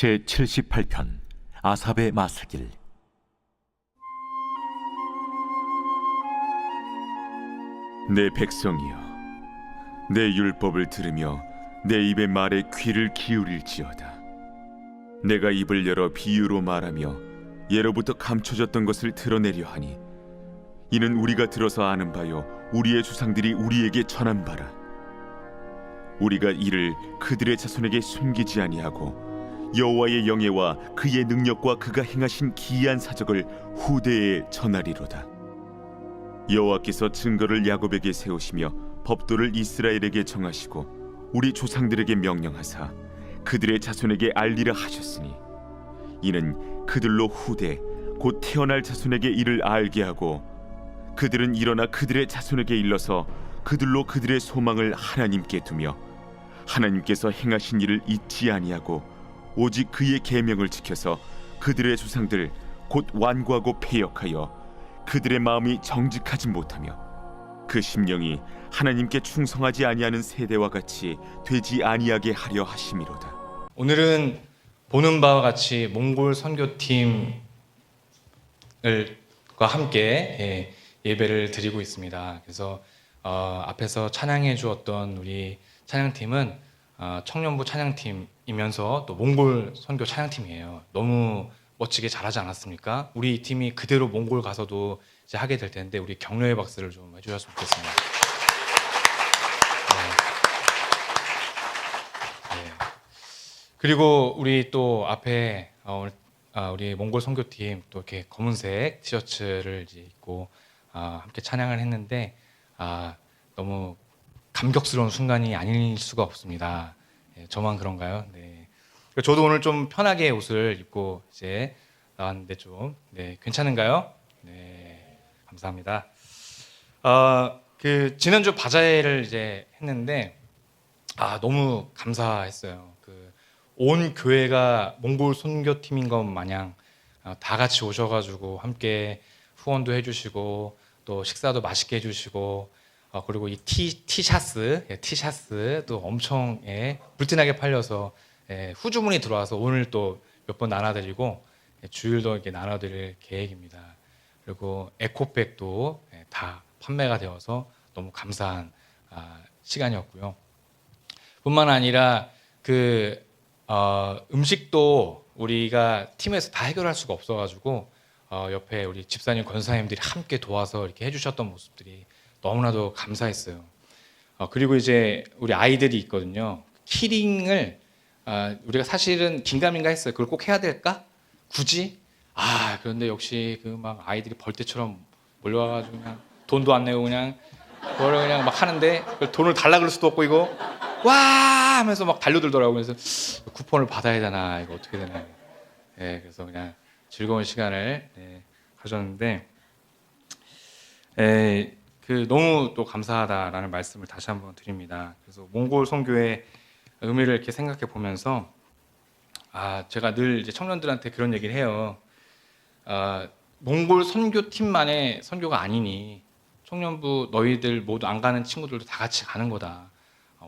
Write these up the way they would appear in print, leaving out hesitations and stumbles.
제78편 아삽의 마스길. 내 백성이여, 내 율법을 들으며 내 입의 말에 귀를 기울일지어다. 내가 입을 열어 비유로 말하며 예로부터 감춰졌던 것을 드러내려 하니, 이는 우리가 들어서 아는 바요 우리의 조상들이 우리에게 전한 바라. 우리가 이를 그들의 자손에게 숨기지 아니하고 여호와의 영예와 그의 능력과 그가 행하신 기이한 사적을 후대에 전하리로다. 여호와께서 증거를 야곱에게 세우시며 법도를 이스라엘에게 정하시고 우리 조상들에게 명령하사 그들의 자손에게 알리라 하셨으니, 이는 그들로 후대 곧 태어날 자손에게 이를 알게 하고 그들은 일어나 그들의 자손에게 일러서 그들로 그들의 소망을 하나님께 두며 하나님께서 행하신 일을 잊지 아니하고 오직 그의 계명을 지켜서 그들의 조상들 곧 완고하고 패역하여 그들의 마음이 정직하지 못하며 그 심령이 하나님께 충성하지 아니하는 세대와 같이 되지 아니하게 하려 하심이로다. 오늘은 보는 바와 같이 몽골 선교팀과 함께 예배를 드리고 있습니다. 그래서 앞에서 찬양해 주었던 우리 찬양팀은 청년부 찬양팀이면서 또 몽골 선교 찬양팀이에요. 너무 멋지게 잘하지 않았습니까? 우리 팀이 그대로 몽골 가서도 이제 하게 될 텐데 우리 격려의 박수를 좀 해주셨으면 좋겠습니다. 네. 그리고 우리 또 앞에 우리 몽골 선교팀 또 이렇게 검은색 티셔츠를 이제 입고 함께 찬양을 했는데 너무 감격스러운 순간이 아닐 수가 없습니다. 네, 저만 그런가요? 네. 저도 오늘 좀 편하게 옷을 입고 이제 나왔는데 좀 괜찮은가요? 네, 감사합니다. 그 지난주 바자회를 이제 했는데 너무 감사했어요. 온 교회가 몽골 선교팀인 것 마냥 다 같이 오셔가지고 함께 후원도 해주시고 또 식사도 맛있게 해주시고 그리고 이 티샤츠도 엄청 불티나게 팔려서 후주문이 들어와서 오늘 또 몇 번 나눠드리고 주일도 이렇게 나눠드릴 계획입니다. 그리고 에코백도 다 판매가 되어서 너무 감사한 시간이었고요. 뿐만 아니라 음식도 우리가 팀에서 다 해결할 수가 없어가지고 옆에 우리 집사님 권사님들이 함께 도와서 이렇게 해주셨던 모습들이 너무나도 감사했어요. 그리고 이제 우리 아이들이 있거든요. 키링을 우리가 사실은 긴가민가 했어요. 그걸 꼭 해야 될까? 굳이? 그런데 역시 그 막 아이들이 벌떼처럼 몰려와가지고 그냥 돈도 안 내고 그냥 그걸 그냥 막 하는데 돈을 달라 그럴 수도 없고 이거 와 하면서 막 달려들더라고요. 그래서 쿠폰을 받아야 되나 이거 어떻게 되나. 그래서 그냥 즐거운 시간을 가졌는데 너무 또 감사하다라는 말씀을 다시 한번 드립니다. 그래서 몽골 선교의 의미를 이렇게 생각해 보면서 제가 늘 이제 청년들한테 그런 얘기를 해요. 몽골 선교팀만의 선교가 아니니 청년부 너희들 모두 안 가는 친구들도 다 같이 가는 거다.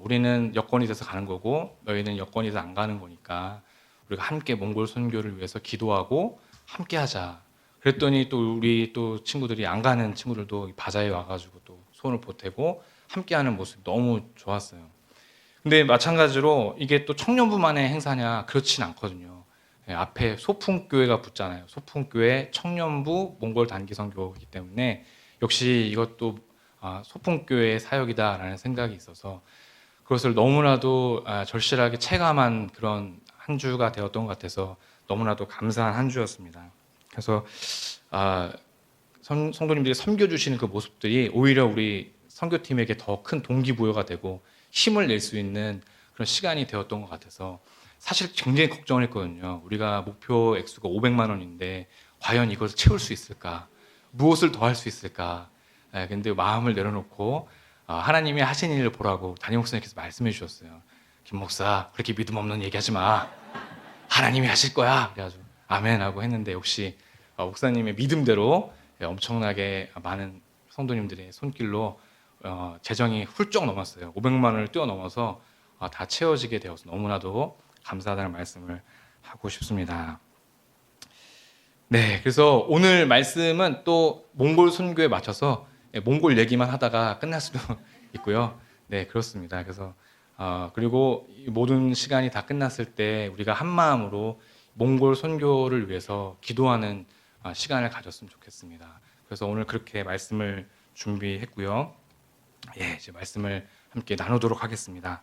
우리는 여건이 돼서 가는 거고 너희는 여건이 돼서 안 가는 거니까 우리가 함께 몽골 선교를 위해서 기도하고 함께 하자. 그랬더니 또 우리 또 친구들이 안 가는 친구들도 바자에 와가지고 또 손을 보태고 함께하는 모습이 너무 좋았어요. 근데 마찬가지로 이게 또 청년부만의 행사냐 그렇진 않거든요. 앞에 소풍교회가 붙잖아요. 소풍교회, 청년부, 몽골 단기 선교이기 때문에 역시 이것도 소풍교회의 사역이다라는 생각이 있어서 그것을 너무나도 절실하게 체감한 그런 한 주가 되었던 것 같아서 너무나도 감사한 한 주였습니다. 그래서 성도님들이 섬겨주시는 그 모습들이 오히려 우리 선교팀에게 더 큰 동기부여가 되고 힘을 낼 수 있는 그런 시간이 되었던 것 같아서 사실 굉장히 걱정을 했거든요. 우리가 목표 액수가 500만 원인데 과연 이것을 채울 수 있을까? 무엇을 더 할 수 있을까? 근데 마음을 내려놓고 하나님이 하신 일을 보라고 담임 목사님께서 말씀해 주셨어요. 김 목사 그렇게 믿음 없는 얘기하지 마. 하나님이 하실 거야. 그래가지고 아멘 하고 했는데 역시 목사님의 믿음대로 엄청나게 많은 성도님들의 손길로 재정이 훌쩍 넘었어요. 500만 원을 뛰어넘어서 다 채워지게 되어서 너무나도 감사하다는 말씀을 하고 싶습니다. 네, 그래서 오늘 말씀은 또 몽골 선교에 맞춰서 몽골 얘기만 하다가 끝날 수도 있고요. 네, 그렇습니다. 그래서 그리고 이 모든 시간이 다 끝났을 때 우리가 한 마음으로 몽골 선교를 위해서 기도하는 시간을 가졌으면 좋겠습니다. 그래서 오늘 그렇게 말씀을 준비했고요. 예, 이제 말씀을 함께 나누도록 하겠습니다.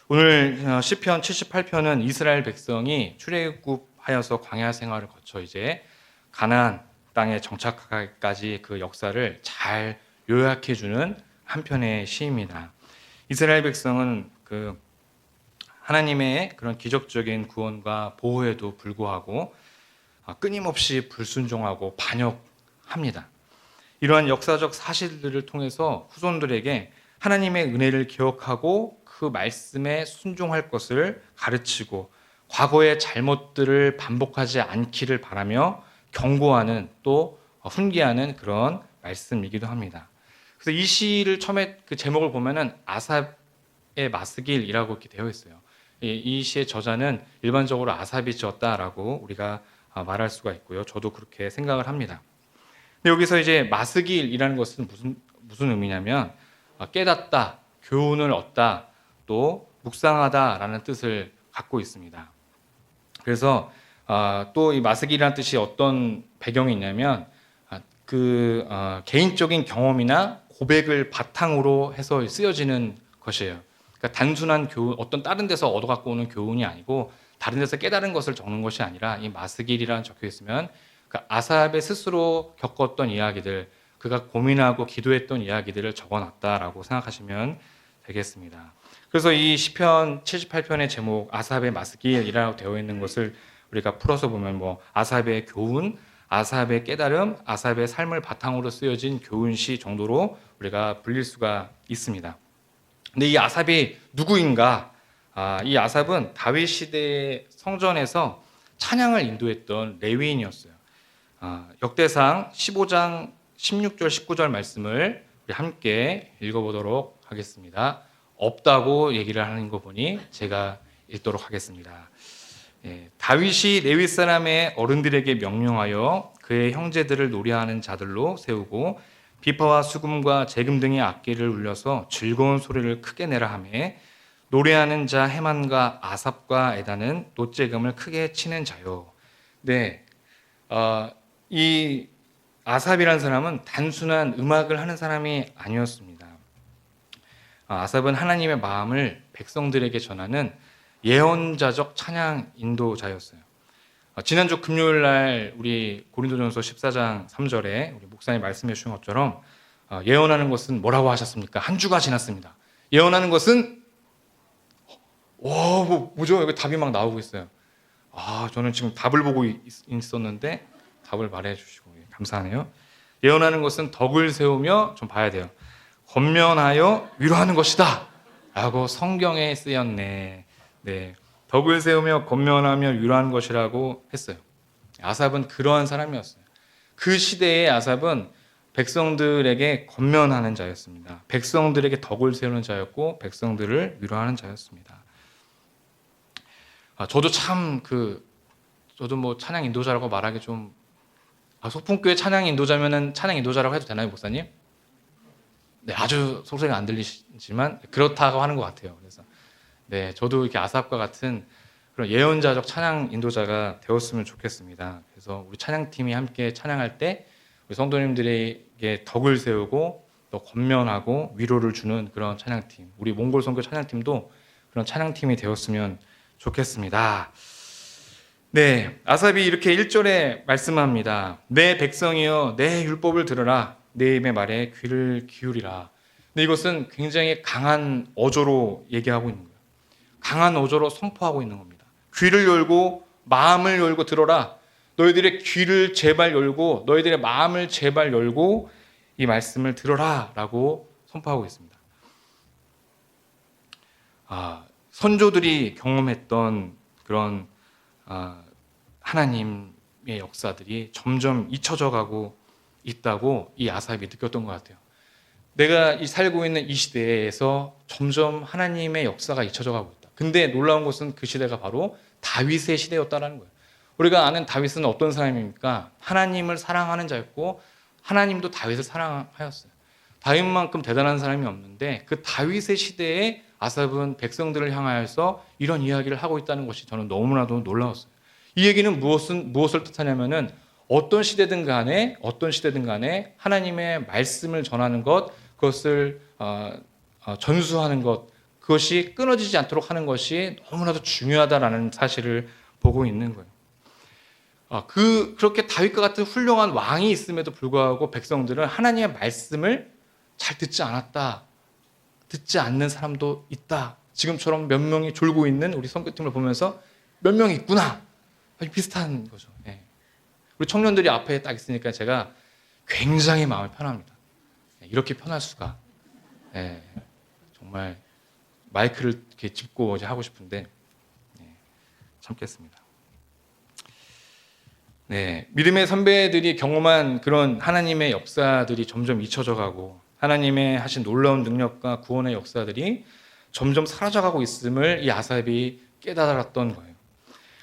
오늘 시편 78편은 이스라엘 백성이 출애굽하여서 광야 생활을 거쳐 이제 가나안 땅에 정착하기까지 그 역사를 잘 요약해 주는 한 편의 시입니다. 이스라엘 백성은 그 하나님의 그런 기적적인 구원과 보호에도 불구하고 끊임없이 불순종하고 반역합니다. 이러한 역사적 사실들을 통해서 후손들에게 하나님의 은혜를 기억하고 그 말씀에 순종할 것을 가르치고 과거의 잘못들을 반복하지 않기를 바라며 경고하는 또 훈계하는 그런 말씀이기도 합니다. 그래서 이 시를 처음에 그 제목을 보면은 아삽의 마스길이라고 이렇게 되어 있어요. 이 시의 저자는 일반적으로 아삽이 지었다라고 우리가 말할 수가 있고요. 저도 그렇게 생각을 합니다. 근데 여기서 이제 마스길이라는 것은 무슨 의미냐면 깨닫다, 교훈을 얻다, 또 묵상하다라는 뜻을 갖고 있습니다. 그래서 또 이 마스길이라는 뜻이 어떤 배경이 있냐면 개인적인 경험이나 고백을 바탕으로 해서 쓰여지는 것이에요. 그러니까 단순한 교훈, 어떤 다른 데서 얻어갖고 오는 교훈이 아니고 다른 데서 깨달은 것을 적는 것이 아니라 이 마스길이라는 적혀 있으면 아삽의 스스로 겪었던 이야기들, 그가 고민하고 기도했던 이야기들을 적어놨다라고 생각하시면 되겠습니다. 그래서 이 시편 78편의 제목 아삽의 마스길이라고 되어 있는 것을 우리가 풀어서 보면 뭐 아삽의 교훈, 아삽의 깨달음, 아삽의 삶을 바탕으로 쓰여진 교훈시 정도로 우리가 불릴 수가 있습니다. 근데 이 아삽이 누구인가? 이 아삽은 다윗 시대의 성전에서 찬양을 인도했던 레위인이었어요. 역대상 15장 16절 19절 말씀을 우리 함께 읽어보도록 하겠습니다. 없다고 얘기를 하는 거 보니 제가 읽도록 하겠습니다. 다윗이 레위 사람의 어른들에게 명령하여 그의 형제들을 노래하는 자들로 세우고 비파와 수금과 재금 등의 악기를 울려서 즐거운 소리를 크게 내라 하며 노래하는 자 헤만과 아삽과 에다는 노재금을 크게 치는 자요. 네, 이 아삽이라는 사람은 단순한 음악을 하는 사람이 아니었습니다. 아삽은 하나님의 마음을 백성들에게 전하는 예언자적 찬양 인도자였어요. 지난주 금요일 날 우리 고린도전서 14장 3절에 우리 목사님 말씀해 주신 것처럼 예언하는 것은 뭐라고 하셨습니까? 한 주가 지났습니다. 예언하는 것은 뭐죠? 여기 답이 막 나오고 있어요. 저는 지금 답을 보고 있었는데 답을 말해 주시고 감사하네요. 예언하는 것은 덕을 세우며 좀 봐야 돼요. 권면하여 위로하는 것이다 라고 성경에 쓰였네. 네, 덕을 세우며 권면하며 위로하는 것이라고 했어요. 아삽은 그러한 사람이었어요. 그 시대의 아삽은 백성들에게 권면하는 자였습니다. 백성들에게 덕을 세우는 자였고 백성들을 위로하는 자였습니다. 저도 저도 뭐 찬양 인도자라고 말하기 좀 소풍교회 찬양 인도자면은 찬양 인도자라고 해도 되나요, 목사님? 네, 아주 소리가 안 들리지만 그렇다고 하는 것 같아요. 그래서 네, 저도 이렇게 아삽과 같은 그런 예언자적 찬양 인도자가 되었으면 좋겠습니다. 그래서 우리 찬양팀이 함께 찬양할 때 우리 성도님들에게 덕을 세우고 또 권면하고 위로를 주는 그런 찬양팀, 우리 몽골 선교 찬양팀도 그런 찬양팀이 되었으면 좋겠습니다. 네, 아삽이 이렇게 1절에 말씀합니다. 내 백성이여 내 율법을 들으라 내 입의 말에 귀를 기울이라. 근데 이것은 굉장히 강한 어조로 얘기하고 있는 거예요. 강한 어조로 선포하고 있는 겁니다. 귀를 열고 마음을 열고 들어라. 너희들의 귀를 제발 열고 너희들의 마음을 제발 열고 이 말씀을 들어라 라고 선포하고 있습니다. 선조들이 경험했던 그런 하나님의 역사들이 점점 잊혀져 가고 있다고 이 아삽이 느꼈던 것 같아요. 내가 살고 있는 이 시대에서 점점 하나님의 역사가 잊혀져 가고 있다. 근데 놀라운 것은 그 시대가 바로 다윗의 시대였다라는 거예요. 우리가 아는 다윗은 어떤 사람입니까? 하나님을 사랑하는 자였고 하나님도 다윗을 사랑하였어요. 다윗만큼 대단한 사람이 없는데 그 다윗의 시대에 아삽은 백성들을 향하여서 이런 이야기를 하고 있다는 것이 저는 너무나도 놀라웠어요. 이 얘기는 무엇을 뜻하냐면은 어떤 시대든 간에 하나님의 말씀을 전하는 것, 그것을 전수하는 것, 그것이 끊어지지 않도록 하는 것이 너무나도 중요하다라는 사실을 보고 있는 거예요. 그렇게 다윗과 같은 훌륭한 왕이 있음에도 불구하고 백성들은 하나님의 말씀을 잘 듣지 않았다. 듣지 않는 사람도 있다. 지금처럼 몇 명이 졸고 있는 우리 선교팀을 보면서 몇 명이 있구나. 비슷한 거죠. 예. 우리 청년들이 앞에 딱 있으니까 제가 굉장히 마음이 편합니다. 이렇게 편할 수가. 예. 정말 마이크를 이렇게 짚고 하고 싶은데 참겠습니다. 네, 믿음의 선배들이 경험한 그런 하나님의 역사들이 점점 잊혀져 가고 하나님의 하신 놀라운 능력과 구원의 역사들이 점점 사라져가고 있음을 이 아삽이 깨달았던 거예요.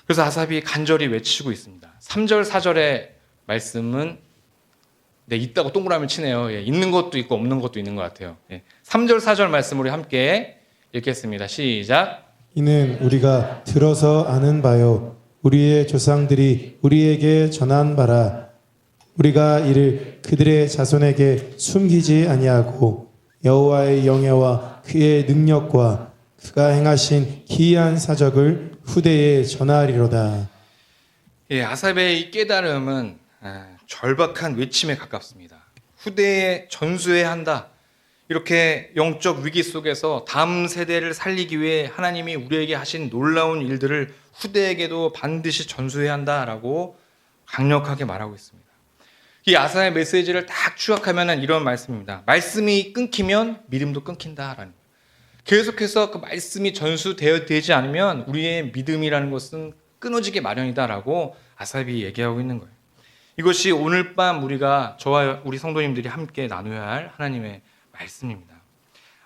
그래서 아삽이 간절히 외치고 있습니다. 3절, 4절의 말씀은 있다고 동그라미 치네요. 있는 것도 있고 없는 것도 있는 것 같아요. 3절, 4절 말씀 우리 함께 읽겠습니다. 시작. 이는 우리가 들어서 아는 바요 우리의 조상들이 우리에게 전한 바라. 우리가 이를 그들의 자손에게 숨기지 아니하고 여호와의 영예와 그의 능력과 그가 행하신 기이한 사적을 후대에 전하리로다. 아삽의 이 깨달음은 절박한 외침에 가깝습니다. 후대에 전수해야 한다. 이렇게 영적 위기 속에서 다음 세대를 살리기 위해 하나님이 우리에게 하신 놀라운 일들을 후대에게도 반드시 전수해야 한다라고 강력하게 말하고 있습니다. 이 아사의 메시지를 딱 추격하면 이런 말씀입니다. 말씀이 끊기면 믿음도 끊긴다라는 거예요. 계속해서 그 말씀이 전수되지 않으면 우리의 믿음이라는 것은 끊어지기 마련이다라고 아삽이 얘기하고 있는 거예요. 이것이 오늘 밤 우리가 저와 우리 성도님들이 함께 나누어야 할 하나님의 말씀입니다.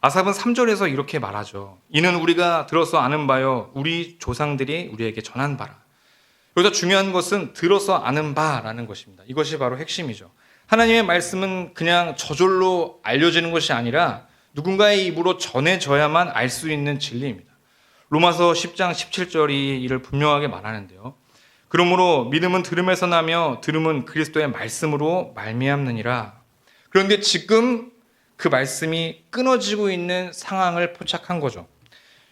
아삽은 3절에서 이렇게 말하죠. 이는 우리가 들어서 아는 바요 우리 조상들이 우리에게 전한 바라. 여기서 중요한 것은 들어서 아는 바라는 것입니다. 이것이 바로 핵심이죠. 하나님의 말씀은 그냥 저절로 알려지는 것이 아니라 누군가의 입으로 전해져야만 알 수 있는 진리입니다. 로마서 10장 17절이 이를 분명하게 말하는데요. 그러므로 믿음은 들음에서 나며 들음은 그리스도의 말씀으로 말미암느니라. 그런데 지금 그 말씀이 끊어지고 있는 상황을 포착한 거죠.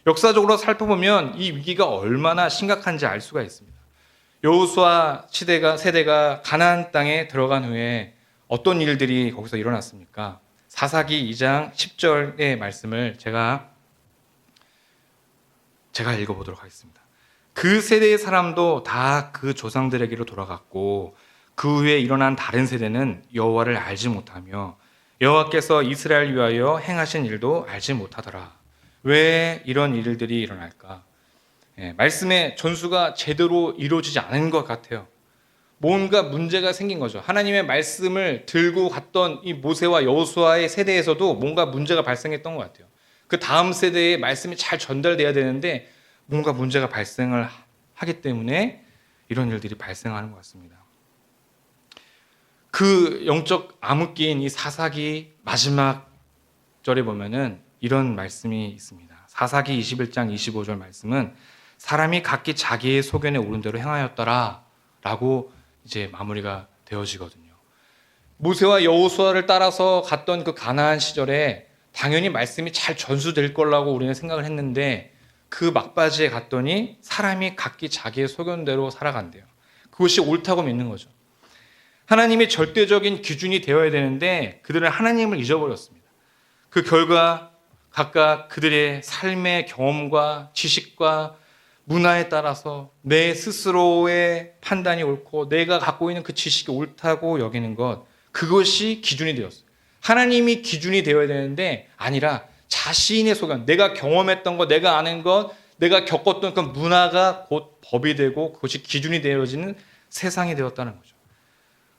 역사적으로 살펴보면 이 위기가 얼마나 심각한지 알 수가 있습니다. 여호수아 세대가 가나안 땅에 들어간 후에 어떤 일들이 거기서 일어났습니까? 사사기 2장 10절의 말씀을 제가 읽어보도록 하겠습니다. 그 세대의 사람도 다 그 조상들에게로 돌아갔고 그 후에 일어난 다른 세대는 여호와를 알지 못하며 여호와께서 이스라엘 위하여 행하신 일도 알지 못하더라. 왜 이런 일들이 일어날까? 말씀의 전수가 제대로 이루어지지 않은 것 같아요. 뭔가 문제가 생긴 거죠. 하나님의 말씀을 들고 갔던 이 모세와 여호수아의 세대에서도 뭔가 문제가 발생했던 것 같아요. 그 다음 세대에 말씀이 잘 전달돼야 되는데 뭔가 문제가 발생을 하기 때문에 이런 일들이 발생하는 것 같습니다. 그 영적 암흑기인 이 사사기 마지막 절에 보면은 이런 말씀이 있습니다. 사사기 21장 25절 말씀은 사람이 각기 자기의 소견에 오른 대로 행하였더라 라고 이제 마무리가 되어지거든요. 모세와 여호수아를 따라서 갔던 그 가나안 시절에 당연히 말씀이 잘 전수될 거라고 우리는 생각을 했는데 그 막바지에 갔더니 사람이 각기 자기의 소견대로 살아간대요. 그것이 옳다고 믿는 거죠. 하나님이 절대적인 기준이 되어야 되는데 그들은 하나님을 잊어버렸습니다. 그 결과 각각 그들의 삶의 경험과 지식과 문화에 따라서 내 스스로의 판단이 옳고 내가 갖고 있는 그 지식이 옳다고 여기는 것, 그것이 기준이 되었어요. 하나님이 기준이 되어야 되는데 아니라 자신의 소견, 내가 경험했던 것, 내가 아는 것, 내가 겪었던 그 문화가 곧 법이 되고 그것이 기준이 되어지는 세상이 되었다는 거죠.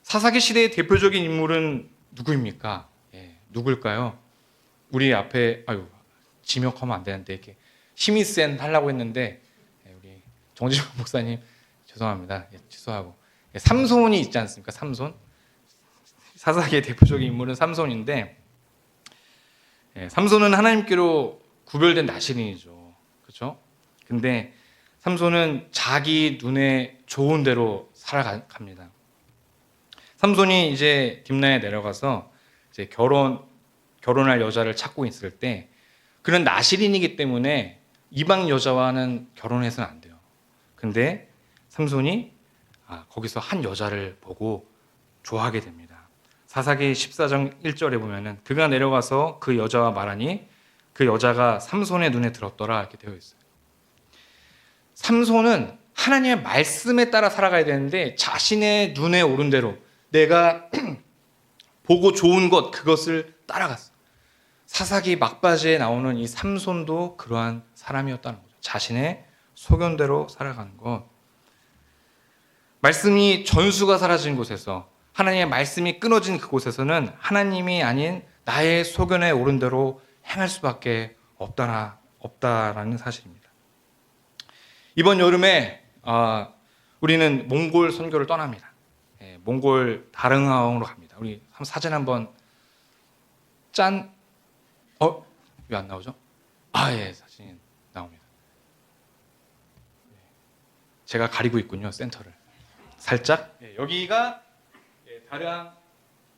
사사기 시대의 대표적인 인물은 누구입니까? 누굴까요? 우리 앞에 지명하면 안 되는데 이렇게 힘이 센 하려고 했는데 우리 정지훈 목사님 죄송합니다. 취소하고 삼손이 있지 않습니까? 삼손 사사기의 대표적인 인물은 삼손인데 삼손은 하나님께로 구별된 나시린이죠. 그렇죠? 근데 삼손은 자기 눈에 좋은 대로 살아갑니다. 삼손이 이제 딥나에 내려가서 이제 결혼할 여자를 찾고 있을 때 그는 나시린이기 때문에 이방 여자와는 결혼해서는 안 돼요. 근데 삼손이 거기서 한 여자를 보고 좋아하게 됩니다. 사사기 14장 1절에 보면은 그가 내려가서 그 여자와 말하니 그 여자가 삼손의 눈에 들었더라 이렇게 되어 있어요. 삼손은 하나님의 말씀에 따라 살아가야 되는데 자신의 눈에 오른 대로 내가 보고 좋은 것 그것을 따라갔어. 사사기 막바지에 나오는 이 삼손도 그러한 사람이었다는 거죠. 자신의 소견대로 살아가는 것. 말씀이 전수가 사라진 곳에서 하나님의 말씀이 끊어진 그곳에서는 하나님이 아닌 나의 소견에 오른 대로 행할 수밖에 없다라는 사실입니다. 이번 여름에 우리는 몽골 선교를 떠납니다. 몽골 다릉아웅으로 갑니다. 우리 사진 한번 짠. 왜 안 나오죠? 예, 사진 나옵니다. 제가 가리고 있군요, 센터를. 살짝. 여기가 다르앙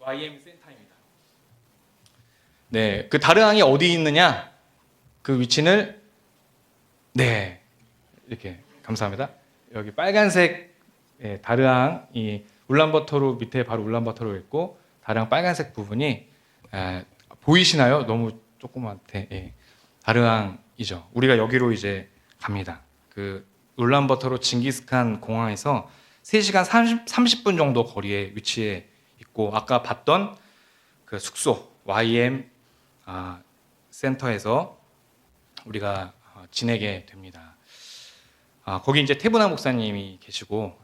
YM 센터입니다. 네, 그 다르앙이 어디 있느냐? 그 위치는 이렇게 감사합니다. 여기 빨간색 다르앙 이 울란바토르 밑에 바로 울란바토르 있고 다르앙 빨간색 부분이 보이시나요? 너무 조그맣대. 다르앙이죠. 우리가 여기로 이제 갑니다. 그 울란바토르 징기스칸 공항에서 3시간 30분 정도 거리에 위치해 있고 아까 봤던 그 숙소 YM 센터에서 우리가 지내게 됩니다. 거기 이제 태분아 목사님이 계시고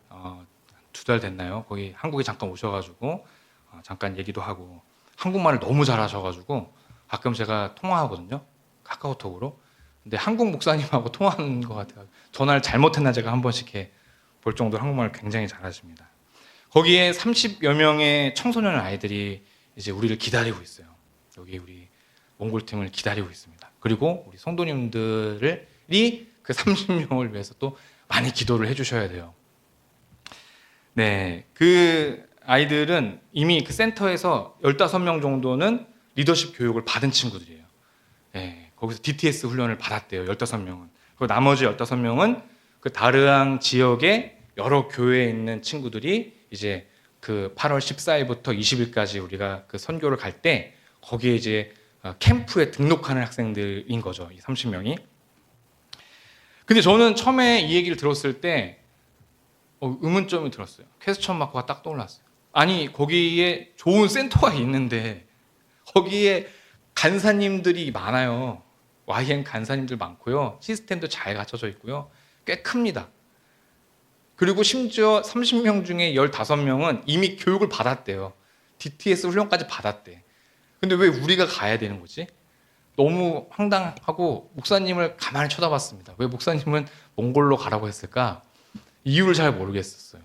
2달 됐나요? 거기 한국에 잠깐 오셔가지고 잠깐 얘기도 하고 한국말을 너무 잘하셔가지고 가끔 제가 통화하거든요. 카카오톡으로. 근데 한국 목사님하고 통화하는 것 같아요. 전화를 잘못했나 제가 한 번씩 볼 정도로 한국말을 굉장히 잘하십니다. 거기에 30여 명의 청소년 아이들이 이제 우리를 기다리고 있어요. 여기 우리 몽골 팀을 기다리고 있습니다. 그리고 우리 성도님들이 그 30명을 위해서 또 많이 기도를 해주셔야 돼요. 네, 그 아이들은 이미 그 센터에서 15명 정도는 리더십 교육을 받은 친구들이에요. 네, 거기서 DTS 훈련을 받았대요. 15명은. 그리고 나머지 15명은 그 다르앙 지역의 여러 교회에 있는 친구들이 이제 그 8월 14일부터 20일까지 우리가 그 선교를 갈 때 거기에 이제 캠프에 등록하는 학생들인 거죠. 이 30명이. 근데 저는 처음에 이 얘기를 들었을 때 의문점이 들었어요. 퀘스천 마크가 딱 떠올랐어요. 아니 거기에 좋은 센터가 있는데 거기에 간사님들이 많아요. YM 간사님들 많고요. 시스템도 잘 갖춰져 있고요. 꽤 큽니다. 그리고 심지어 30명 중에 15명은 이미 교육을 받았대요. DTS 훈련까지 받았대. 근데 왜 우리가 가야 되는 거지? 너무 황당하고 목사님을 가만히 쳐다봤습니다. 왜 목사님은 몽골로 가라고 했을까? 이유를 잘 모르겠었어요.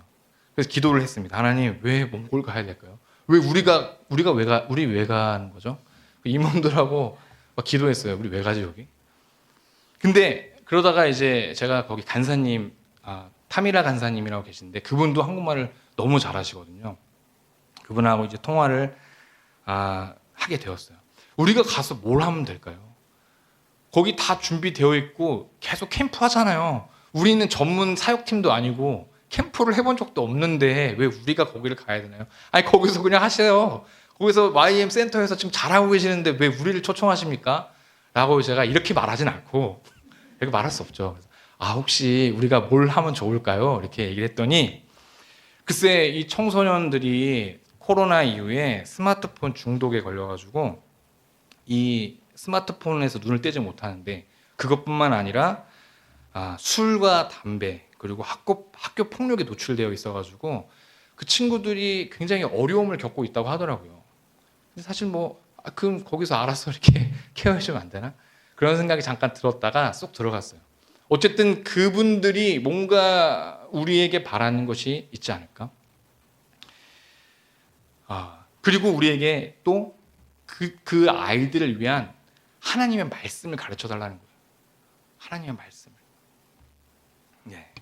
그래서 기도를 했습니다. 하나님, 왜 몽골 가야 될까요? 왜 우리 왜 가는 거죠? 임원들하고 막 기도했어요. 우리 왜 가지 여기? 근데 그러다가 이제 제가 거기 간사님, 타미라 간사님이라고 계신데 그분도 한국말을 너무 잘하시거든요. 그분하고 이제 통화를 하게 되었어요. 우리가 가서 뭘 하면 될까요? 거기 다 준비되어 있고 계속 캠프 하잖아요. 우리는 전문 사역팀도 아니고 캠프를 해본 적도 없는데 왜 우리가 거기를 가야 되나요? 아니 거기서 그냥 하세요. 거기서 YM 센터에서 지금 잘하고 계시는데 왜 우리를 초청하십니까? 라고 제가 이렇게 말하진 않고 이렇게 말할 수 없죠. 혹시 우리가 뭘 하면 좋을까요? 이렇게 얘기를 했더니 글쎄 이 청소년들이 코로나 이후에 스마트폰 중독에 걸려가지고 이 스마트폰에서 눈을 떼지 못하는데 그것뿐만 아니라 술과 담배 그리고 학교 폭력에 노출되어 있어가지고 그 친구들이 굉장히 어려움을 겪고 있다고 하더라고요. 근데 사실 그럼 거기서 알아서 이렇게 케어해주면 안 되나? 그런 생각이 잠깐 들었다가 쏙 들어갔어요. 어쨌든 그분들이 뭔가 우리에게 바라는 것이 있지 않을까? 그리고 우리에게 또 그 아이들을 위한 하나님의 말씀을 가르쳐 달라는 거예요. 하나님의 말씀을. 네.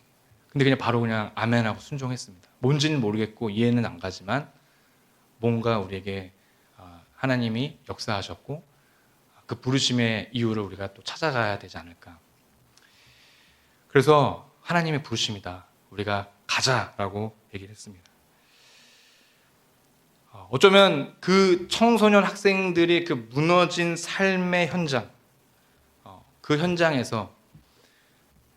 근데 그냥 바로 그냥 아멘하고 순종했습니다. 뭔지는 모르겠고 이해는 안 가지만 뭔가 우리에게 하나님이 역사하셨고 그 부르심의 이유를 우리가 또 찾아가야 되지 않을까. 그래서 하나님의 부르심이다. 우리가 가자라고 얘기를 했습니다. 어쩌면 그 청소년 학생들이 그 무너진 삶의 현장, 그 현장에서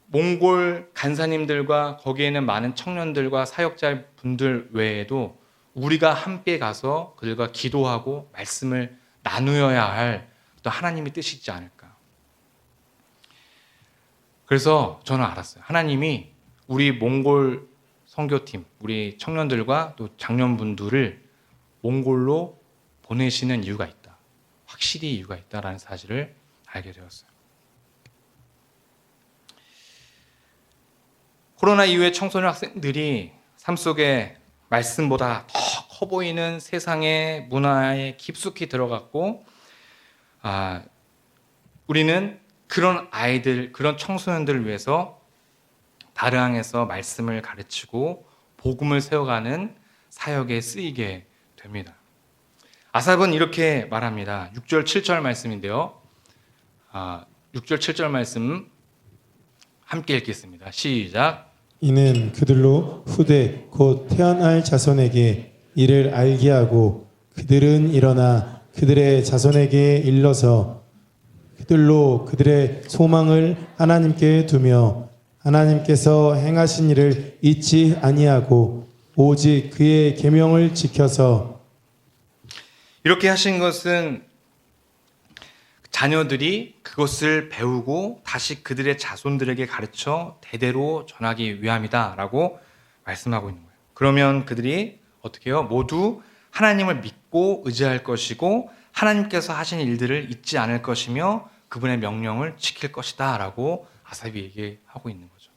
몽골 간사님들과 거기에는 많은 청년들과 사역자분들 외에도 우리가 함께 가서 그들과 기도하고 말씀을 나누어야 할 또 하나님의 뜻이 있지 않을까. 그래서 저는 알았어요. 하나님이 우리 몽골 선교팀, 우리 청년들과 또 장년분들을 몽골로 보내시는 이유가 있다. 확실히 이유가 있다라는 사실을 알게 되었어요. 코로나 이후에 청소년 학생들이 삶 속에 말씀보다 더 커 보이는 세상의 문화에 깊숙이 들어갔고, 우리는 그런 아이들, 그런 청소년들을 위해서 다르항에서 말씀을 가르치고 복음을 세워가는 사역에 쓰이게 됩니다. 아삽은 이렇게 말합니다. 6절 7절 말씀인데요. 6절 7절 말씀 함께 읽겠습니다. 시작. 이는 그들로 후대 곧 태어날 자손에게 이를 알게 하고 그들은 일어나 그들의 자손에게 일러서 그들로 그들의 소망을 하나님께 두며 하나님께서 행하신 일을 잊지 아니하고 오직 그의 계명을 지켜서. 이렇게 하신 것은 자녀들이 그것을 배우고 다시 그들의 자손들에게 가르쳐 대대로 전하기 위함이다라고 말씀하고 있는 거예요. 그러면 그들이 어떻게 해요? 모두 하나님을 믿고 의지할 것이고 하나님께서 하신 일들을 잊지 않을 것이며 그분의 명령을 지킬 것이다 라고 아삽이 얘기하고 있는 거죠.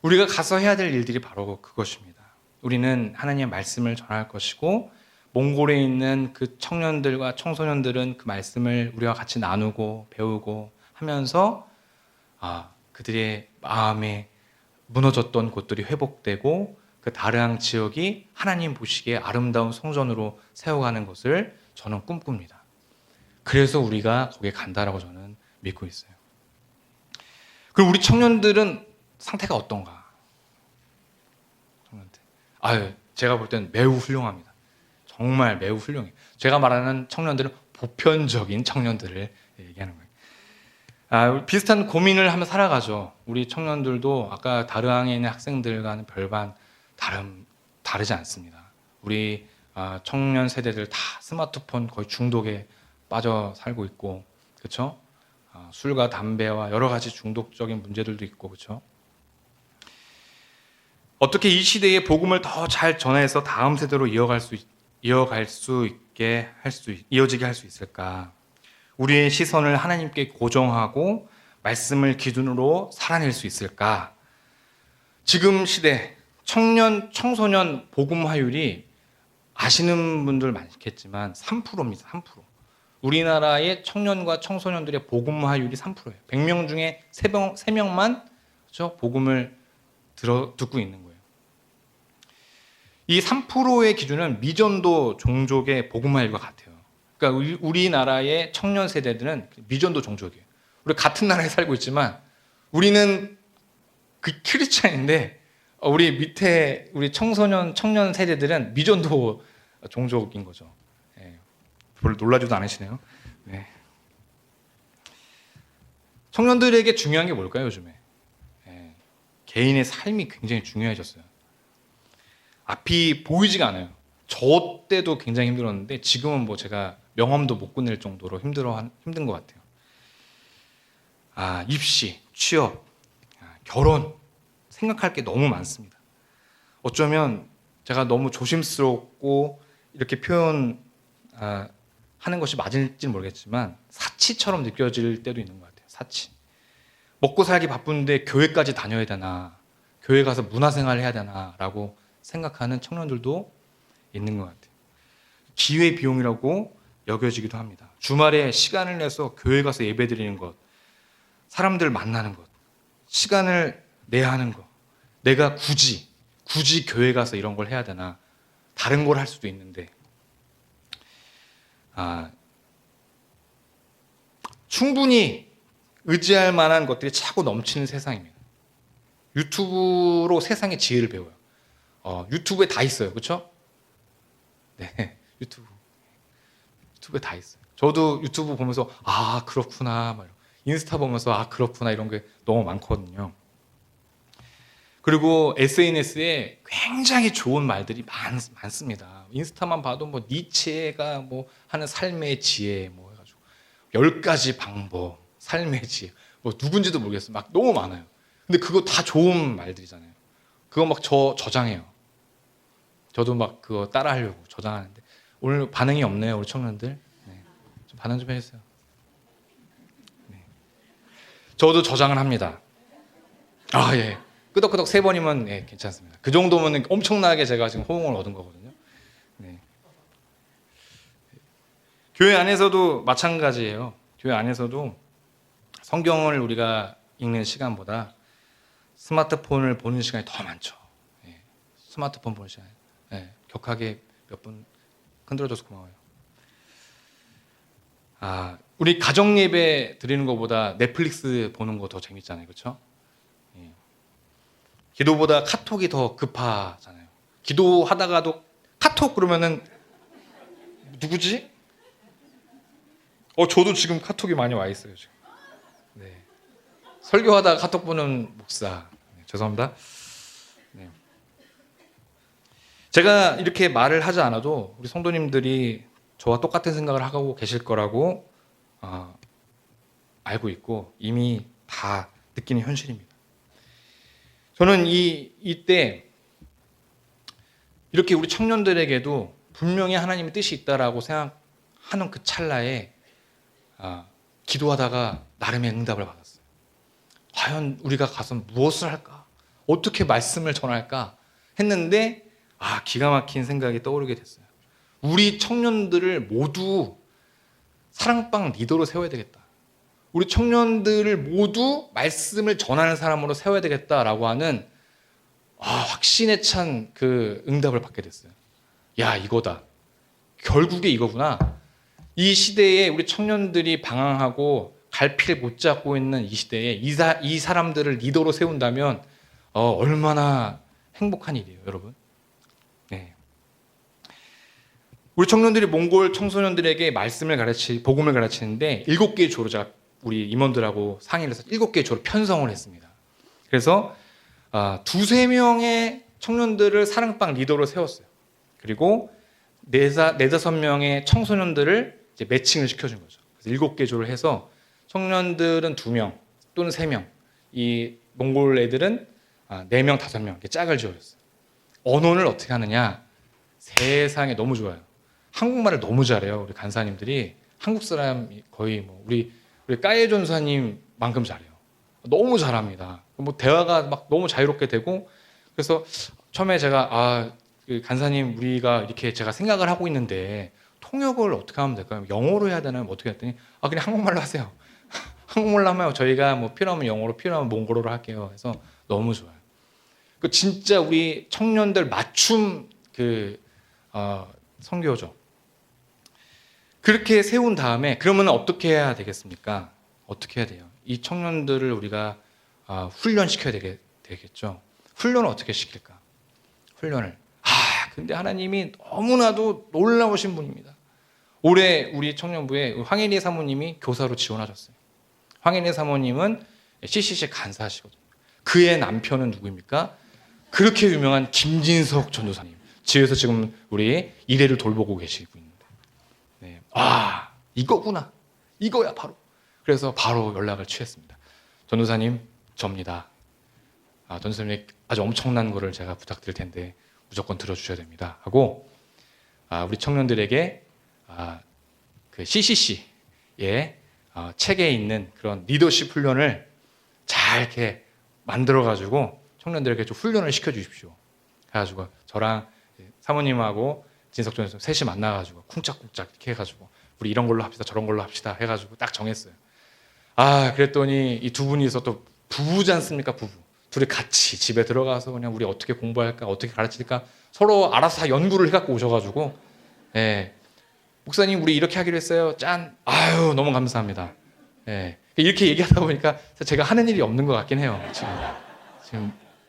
우리가 가서 해야 될 일들이 바로 그것입니다. 우리는 하나님의 말씀을 전할 것이고 몽골에 있는 그 청년들과 청소년들은 그 말씀을 우리와 같이 나누고 배우고 하면서 그들의 마음에 무너졌던 곳들이 회복되고 그 다르항 지역이 하나님 보시기에 아름다운 성전으로 세워가는 것을 저는 꿈꿉니다. 그래서 우리가 거기에 간다라고 저는 믿고 있어요. 그럼 우리 청년들은 상태가 어떤가? 제가 볼 때는 매우 훌륭합니다. 정말 매우 훌륭해요. 제가 말하는 청년들은 보편적인 청년들을 얘기하는 거예요. 비슷한 고민을 하며 살아가죠. 우리 청년들도 아까 다르항에 있는 학생들과는 별반 다르지 않습니다. 우리 청년 세대들 다 스마트폰 거의 중독에 빠져 살고 있고, 그렇죠? 술과 담배와 여러 가지 중독적인 문제들도 있고, 그렇죠? 어떻게 이 시대의 복음을 더 잘 전해서 다음 세대로 이어지게 할 수 있을까? 우리의 시선을 하나님께 고정하고 말씀을 기준으로 살아낼 수 있을까? 지금 시대 청소년 복음 화율이 아시는 분들 많겠지만 3%입니다. 3%. 우리나라의 청년과 청소년들의 복음 화율이 3%예요. 100명 중에 3명만 그렇죠? 복음을 듣고 있는 거예요. 이 3%의 기준은 미전도 종족의 복음 화율과 같아요. 그러니까 우리나라의 청년 세대들은 미전도 종족이에요. 우리 같은 나라에 살고 있지만 우리는 그 크리스찬인데 우리 밑에 우리 청년 세대들은 미전도 종족인 거죠. 별로 놀라지도 않으시네요. 네. 청년들에게 중요한 게 뭘까요, 요즘에? 개인의 삶이 굉장히 중요해졌어요. 앞이 보이지가 않아요. 저 때도 굉장히 힘들었는데 지금은 뭐 제가 명함도 못 꺼낼 정도로 힘든 것 같아요. 입시, 취업, 결혼 생각할 게 너무 많습니다. 어쩌면 제가 너무 조심스럽고 이렇게 표현하는 것이 맞을지는 모르겠지만 사치처럼 느껴질 때도 있는 것 같아요. 사치. 먹고 살기 바쁜데 교회까지 다녀야 되나, 교회 가서 문화생활 해야 되나라고 생각하는 청년들도 있는 것 같아요. 기회 비용이라고 여겨지기도 합니다. 주말에 시간을 내서 교회 가서 예배드리는 것, 사람들 만나는 것, 시간을 내야 하는 것, 내가 굳이 교회 가서 이런 걸 해야 되나, 다른 걸 할 수도 있는데, 충분히 의지할 만한 것들이 차고 넘치는 세상입니다. 유튜브로 세상의 지혜를 배워요. 유튜브에 다 있어요. 그렇죠? 네, 유튜브에 다 있어요. 저도 유튜브 보면서 아 그렇구나, 막 인스타 보면서 아 그렇구나, 이런 게 너무 많거든요. 그리고 SNS에 굉장히 좋은 말들이 많습니다. 인스타만 봐도 뭐 니체가 뭐 하는 삶의 지혜 뭐 해가지고 10가지 방법, 삶의 지혜, 뭐 누군지도 모르겠어요. 막 너무 많아요. 근데 그거 다 좋은 말들이잖아요. 그거 막 저장해요. 저도 막 그거 따라하려고 저장하는데 오늘 반응이 없네요, 우리 청년들. 네. 좀 반응 좀 해주세요. 네. 저도 저장을 합니다. 아 예. 끄덕끄덕 3번이면 예, 괜찮습니다. 그 정도면 엄청나게 제가 지금 호응을 얻은 거거든요. 네. 교회 안에서도 마찬가지예요. 교회 안에서도 성경을 우리가 읽는 시간보다 스마트폰을 보는 시간이 더 많죠. 예. 스마트폰 보는 시간. 예. 격하게 몇 분 흔들어줘서 고마워요. 우리 가정 예배 드리는 것보다 넷플릭스 보는 거 더 재밌잖아요, 그렇죠? 예. 기도보다 카톡이 더 급하잖아요. 기도하다가도 카톡 그러면은 누구지? 저도 지금 카톡이 많이 와 있어요, 지금. 네. 설교하다가 카톡 보는 목사. 네, 죄송합니다. 네. 제가 이렇게 말을 하지 않아도 우리 성도님들이 저와 똑같은 생각을 하고 계실 거라고 알고 있고 이미 다 느끼는 현실입니다. 저는 이때 이렇게 우리 청년들에게도 분명히 하나님의 뜻이 있다라고 생각하는 그 찰나에 기도하다가 나름의 응답을 받았어요. 과연 우리가 가서 무엇을 할까? 어떻게 말씀을 전할까? 했는데 기가 막힌 생각이 떠오르게 됐어요. 우리 청년들을 모두 사랑방 리더로 세워야 되겠다. 우리 청년들을 모두 말씀을 전하는 사람으로 세워야 되겠다라고 하는 확신에 찬 그 응답을 받게 됐어요. 야, 이거다. 결국에 이거구나. 이 시대에 우리 청년들이 방황하고 갈피를 못 잡고 있는 이 시대에 이 사람들을 리더로 세운다면 얼마나 행복한 일이에요, 여러분. 네. 우리 청년들이 몽골 청소년들에게 복음을 가르치는데 7개의 조로 제가 우리 임원들하고 상의를 해서 7개의 조로 편성을 했습니다. 그래서 2-3명의 청년들을 사랑방 리더로 세웠어요. 그리고 4-5명의 청소년들을 이제 매칭을 시켜준 거죠. 그래서 7개 조를 해서 청년들은 2명 또는 3명, 이 몽골 애들은 4명, 5명 이렇게 짝을 지어줬어요. 언어를 어떻게 하느냐? 세상에 너무 좋아요. 한국말을 너무 잘해요. 우리 간사님들이 한국 사람이 거의 뭐 우리 까예 전사님만큼 잘해요. 너무 잘합니다. 뭐 대화가 막 너무 자유롭게 되고 그래서 처음에 제가 그 간사님 우리가 이렇게 제가 생각을 하고 있는데 통역을 어떻게 하면 될까요? 영어로 해야 되나요? 뭐 어떻게 했더니 그냥 한국말로 하세요. 한국말로 하면 저희가 뭐 필요하면 영어로 필요하면 몽골어로 할게요. 그래서 너무 좋아요. 그 진짜 우리 청년들 맞춤 선교죠. 그렇게 세운 다음에 그러면 어떻게 해야 되겠습니까? 어떻게 해야 돼요? 이 청년들을 우리가 훈련시켜야 되겠죠. 훈련을 어떻게 시킬까? 훈련을. 근데 하나님이 너무나도 놀라우신 분입니다. 올해 우리 청년부에 황혜리 사모님이 교사로 지원하셨어요. 황혜리 사모님은 CCC 간사하시거든요. 그의 남편은 누구입니까? 그렇게 유명한 김진석 전도사님. 집에서 지금 우리 일회를 돌보고 계시고 있는데. 네. 이거구나. 이거야 바로. 그래서 바로 연락을 취했습니다. 전도사님, 접니다. 전도사님 아주 엄청난 거를 제가 부탁드릴 텐데 무조건 들어주셔야 됩니다. 하고 우리 청년들에게 그 CCC에 책에 있는 그런 리더십 훈련을 잘 이렇게 만들어가지고 청년들에게 좀 훈련을 시켜주십시오. 그래가지고 저랑 사모님하고 진석준 선수 셋이 만나가지고 쿵짝쿵짝 이렇게 해가지고 우리 이런 걸로 합시다 저런 걸로 합시다 해가지고 딱 정했어요. 그랬더니 이 두 분이서 또 부부지 않습니까? 부부. 둘이 같이 집에 들어가서 그냥 우리 어떻게 공부할까 어떻게 가르칠까 서로 알아서 다 연구를 해갖고 오셔가지고 목사님 우리 이렇게 하기로 했어요. 짠. 아유 너무 감사합니다. 이렇게 얘기하다 보니까 제가 하는 일이 없는 것 같긴 해요.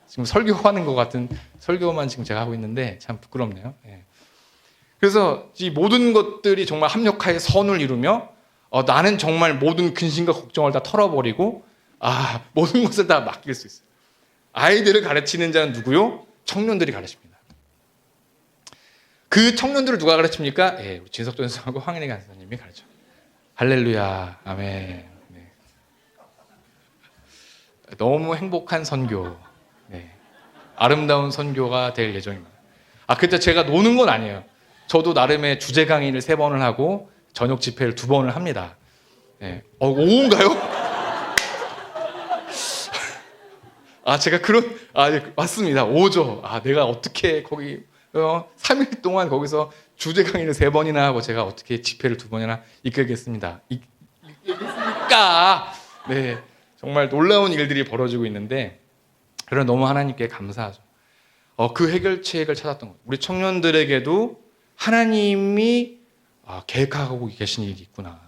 지금 설교하는 것 같은 설교만 지금 제가 하고 있는데 참 부끄럽네요. 그래서 이 모든 것들이 정말 합력하여 선을 이루며 나는 정말 모든 근심과 걱정을 다 털어버리고 모든 것을 다 맡길 수 있어요. 아이들을 가르치는 자는 누구요? 청년들이 가르칩니다. 그 청년들을 누가 가르칩니까? 우리 진석준 선생하고 황인희 간사님이 가르쳐. 할렐루야, 아멘. 너무 행복한 선교, 아름다운 선교가 될 예정입니다. 그때 제가 노는 건 아니에요. 저도 나름의 주제 강의를 3번을 하고 저녁 집회를 2번을 합니다. 5인가요? 제가 맞습니다. 5죠. 내가 어떻게 거기 3일 동안 거기서 주제 강의를 3번이나 하고 제가 어떻게 집회를 2번이나 이끌겠습니다. 이끌겠습니까? 정말 놀라운 일들이 벌어지고 있는데 그런 너무 하나님께 감사하죠. 그 해결책을 찾았던 거예요. 우리 청년들에게도 하나님이 계획하고 계신 일이 있구나.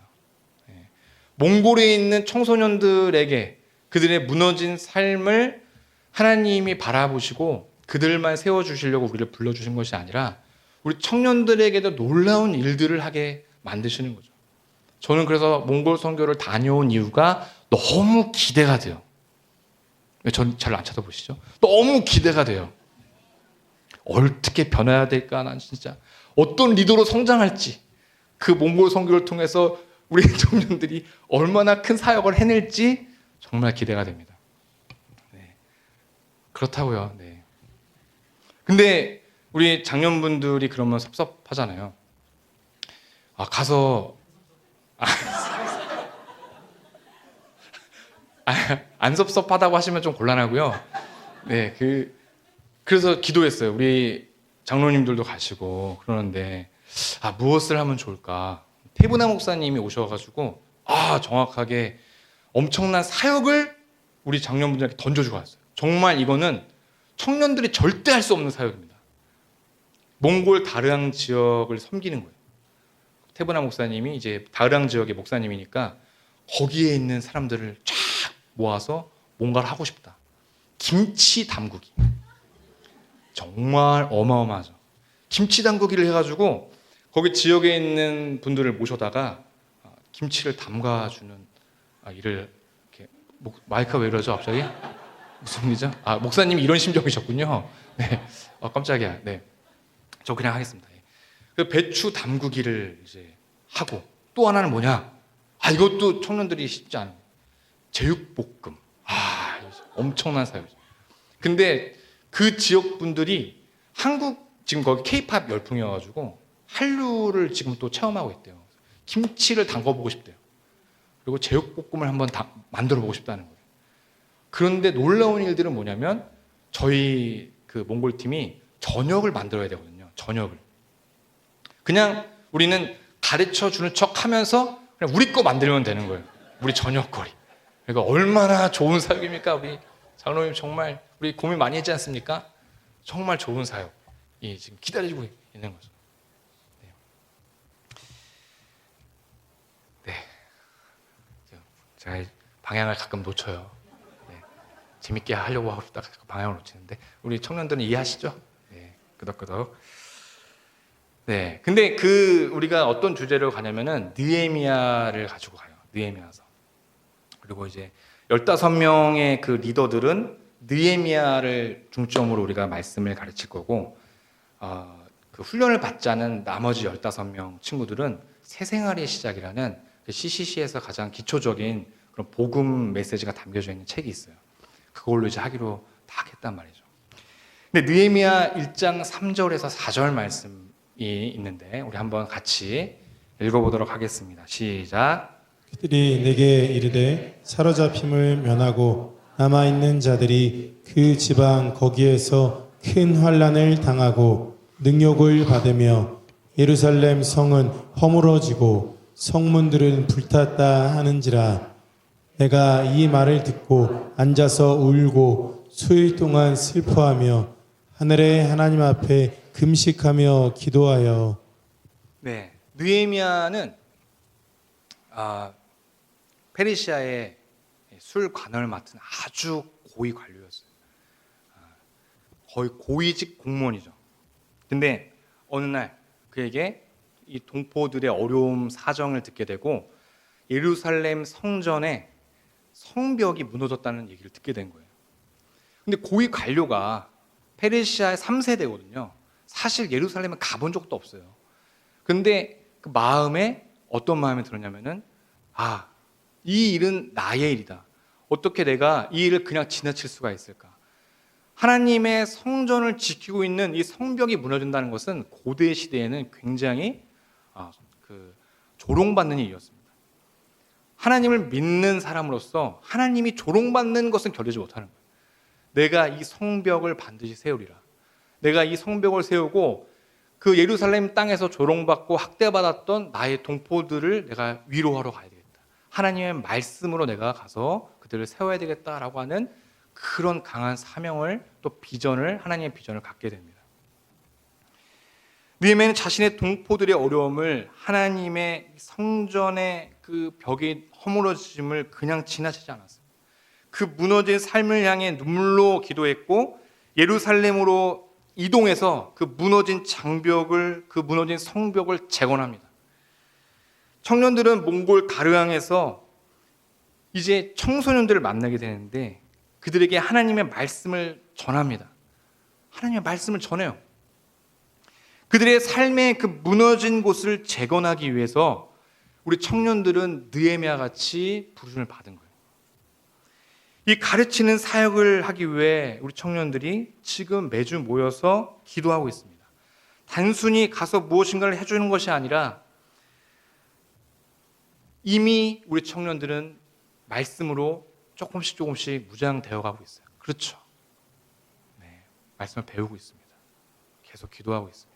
몽골에 있는 청소년들에게 그들의 무너진 삶을 하나님이 바라보시고 그들만 세워주시려고 우리를 불러주신 것이 아니라 우리 청년들에게도 놀라운 일들을 하게 만드시는 거죠. 저는 그래서 몽골 선교를 다녀온 이유가 너무 기대가 돼요. 전 잘 안 쳐다보시죠? 너무 기대가 돼요. 어떻게 변해야 될까? 난 진짜 어떤 리더로 성장할지 그 몽골 선교를 통해서 우리 청년들이 얼마나 큰 사역을 해낼지 정말 기대가 됩니다. 그렇다고요. 근데 우리 장년분들이 그러면 섭섭하잖아요. 가서 안 섭섭하다고 하시면 좀 곤란하고요. 그래서 기도했어요. 우리 장로님들도 가시고 그러는데 무엇을 하면 좋을까? 태분아 목사님이 오셔가지고 정확하게 엄청난 사역을 우리 장년분들에게 던져주고 갔어요. 정말 이거는 청년들이 절대 할 수 없는 사역입니다. 몽골 다르앙 지역을 섬기는 거예요. 태분아 목사님이 이제 다르앙 지역의 목사님이니까 거기에 있는 사람들을 쫙 모아서 뭔가를 하고 싶다. 김치 담그기. 정말 어마어마하죠. 김치 담그기를 해가지고 거기 지역에 있는 분들을 모셔다가 김치를 담가주는 일을 이렇게 마이크가 왜 이러죠 갑자기? 무슨 일이죠? 목사님이 이런 심정이셨군요. 깜짝이야. 저 그냥 하겠습니다. 그 배추 담그기를 이제 하고 또 하나는 뭐냐? 이것도 청년들이 쉽지 않아요. 제육볶음. 엄청난 사역이죠. 근데 그 지역 분들이 지금 거기 K-팝 열풍이어가지고 한류를 지금 또 체험하고 있대요. 김치를 담궈보고 싶대요. 그리고 제육볶음을 한번 만들어보고 싶다는 거예요. 그런데 놀라운 일들은 뭐냐면 저희 그 몽골 팀이 저녁을 만들어야 되거든요. 저녁을. 그냥 우리는 가르쳐 주는 척 하면서 그냥 우리 거 만들면 되는 거예요. 우리 저녁거리. 그러니까 얼마나 좋은 사역입니까? 우리 장로님 정말 우리 고민 많이 했지 않습니까? 정말 좋은 사역이 지금 기다리고 있는 거죠. 제가 방향을 가끔 놓쳐요. 재밌게 하려고 하고 싶다가 방향을 놓치는데 우리 청년들은 이해하시죠? 끄덕끄덕. 근데 우리가 어떤 주제로 가냐면은 느헤미야를 가지고 가요. 느헤미야서. 그리고 이제 15명의 그 리더들은 느헤미야를 중점으로 우리가 말씀을 가르칠 거고 그 훈련을 받지 않은 나머지 15명 친구들은 새 생활의 시작이라는 그 CCC에서 가장 기초적인 그런 복음 메시지가 담겨져 있는 책이 있어요. 그걸로 이제 하기로 다 했단 말이죠. 근데 느헤미야 1장 3절에서 4절 말씀이 있는데 우리 한번 같이 읽어보도록 하겠습니다. 시작. 그들이 내게 이르되 사로잡힘을 면하고 남아 있는 자들이 그 지방 거기에서 큰 환난을 당하고 능욕을 받으며 예루살렘 성은 허물어지고 성문들은 불탔다 하는지라. 내가 이 말을 듣고 앉아서 울고 수일 동안 슬퍼하며 하늘의 하나님 앞에 금식하며 기도하여. 네, 느헤미야는 페르시아의 술 관원을 맡은 아주 고위 관료였어요. 거의 고위직 공무원이죠. 근데 어느 날 그에게 이 동포들의 어려움 사정을 듣게 되고 예루살렘 성전에 성벽이 무너졌다는 얘기를 듣게 된 거예요. 근데 고위 관료가 페르시아의 3세대거든요. 사실 예루살렘에 가본 적도 없어요. 근데 그 마음에 어떤 마음이 들었냐면은 이 일은 나의 일이다. 어떻게 내가 이 일을 그냥 지나칠 수가 있을까? 하나님의 성전을 지키고 있는 이 성벽이 무너진다는 것은 고대 시대에는 굉장히 조롱받는 일이었습니다. 하나님을 믿는 사람으로서 하나님이 조롱받는 것은 견디지 못하는 거예요. 내가 이 성벽을 반드시 세우리라. 내가 이 성벽을 세우고 그 예루살렘 땅에서 조롱받고 학대받았던 나의 동포들을 내가 위로하러 가야 되겠다. 하나님의 말씀으로 내가 가서 그들을 세워야 되겠다라고 하는 그런 강한 사명을 또 비전을 하나님의 비전을 갖게 됩니다. 느헤미야는 자신의 동포들의 어려움을 하나님의 성전의 그 벽의 허물어짐을 그냥 지나치지 않았어요. 그 무너진 삶을 향해 눈물로 기도했고 예루살렘으로 이동해서 그 무너진 장벽을 그 무너진 성벽을 재건합니다. 청년들은 몽골 가르항에서 이제 청소년들을 만나게 되는데 그들에게 하나님의 말씀을 전합니다. 하나님의 말씀을 전해요. 그들의 삶의 그 무너진 곳을 재건하기 위해서 우리 청년들은 느헤미야 같이 부름을 받은 거예요. 이 가르치는 사역을 하기 위해 우리 청년들이 지금 매주 모여서 기도하고 있습니다. 단순히 가서 무엇인가를 해주는 것이 아니라 이미 우리 청년들은 말씀으로 조금씩 무장되어 가고 있어요. 그렇죠. 네, 말씀을 배우고 있습니다. 계속 기도하고 있습니다.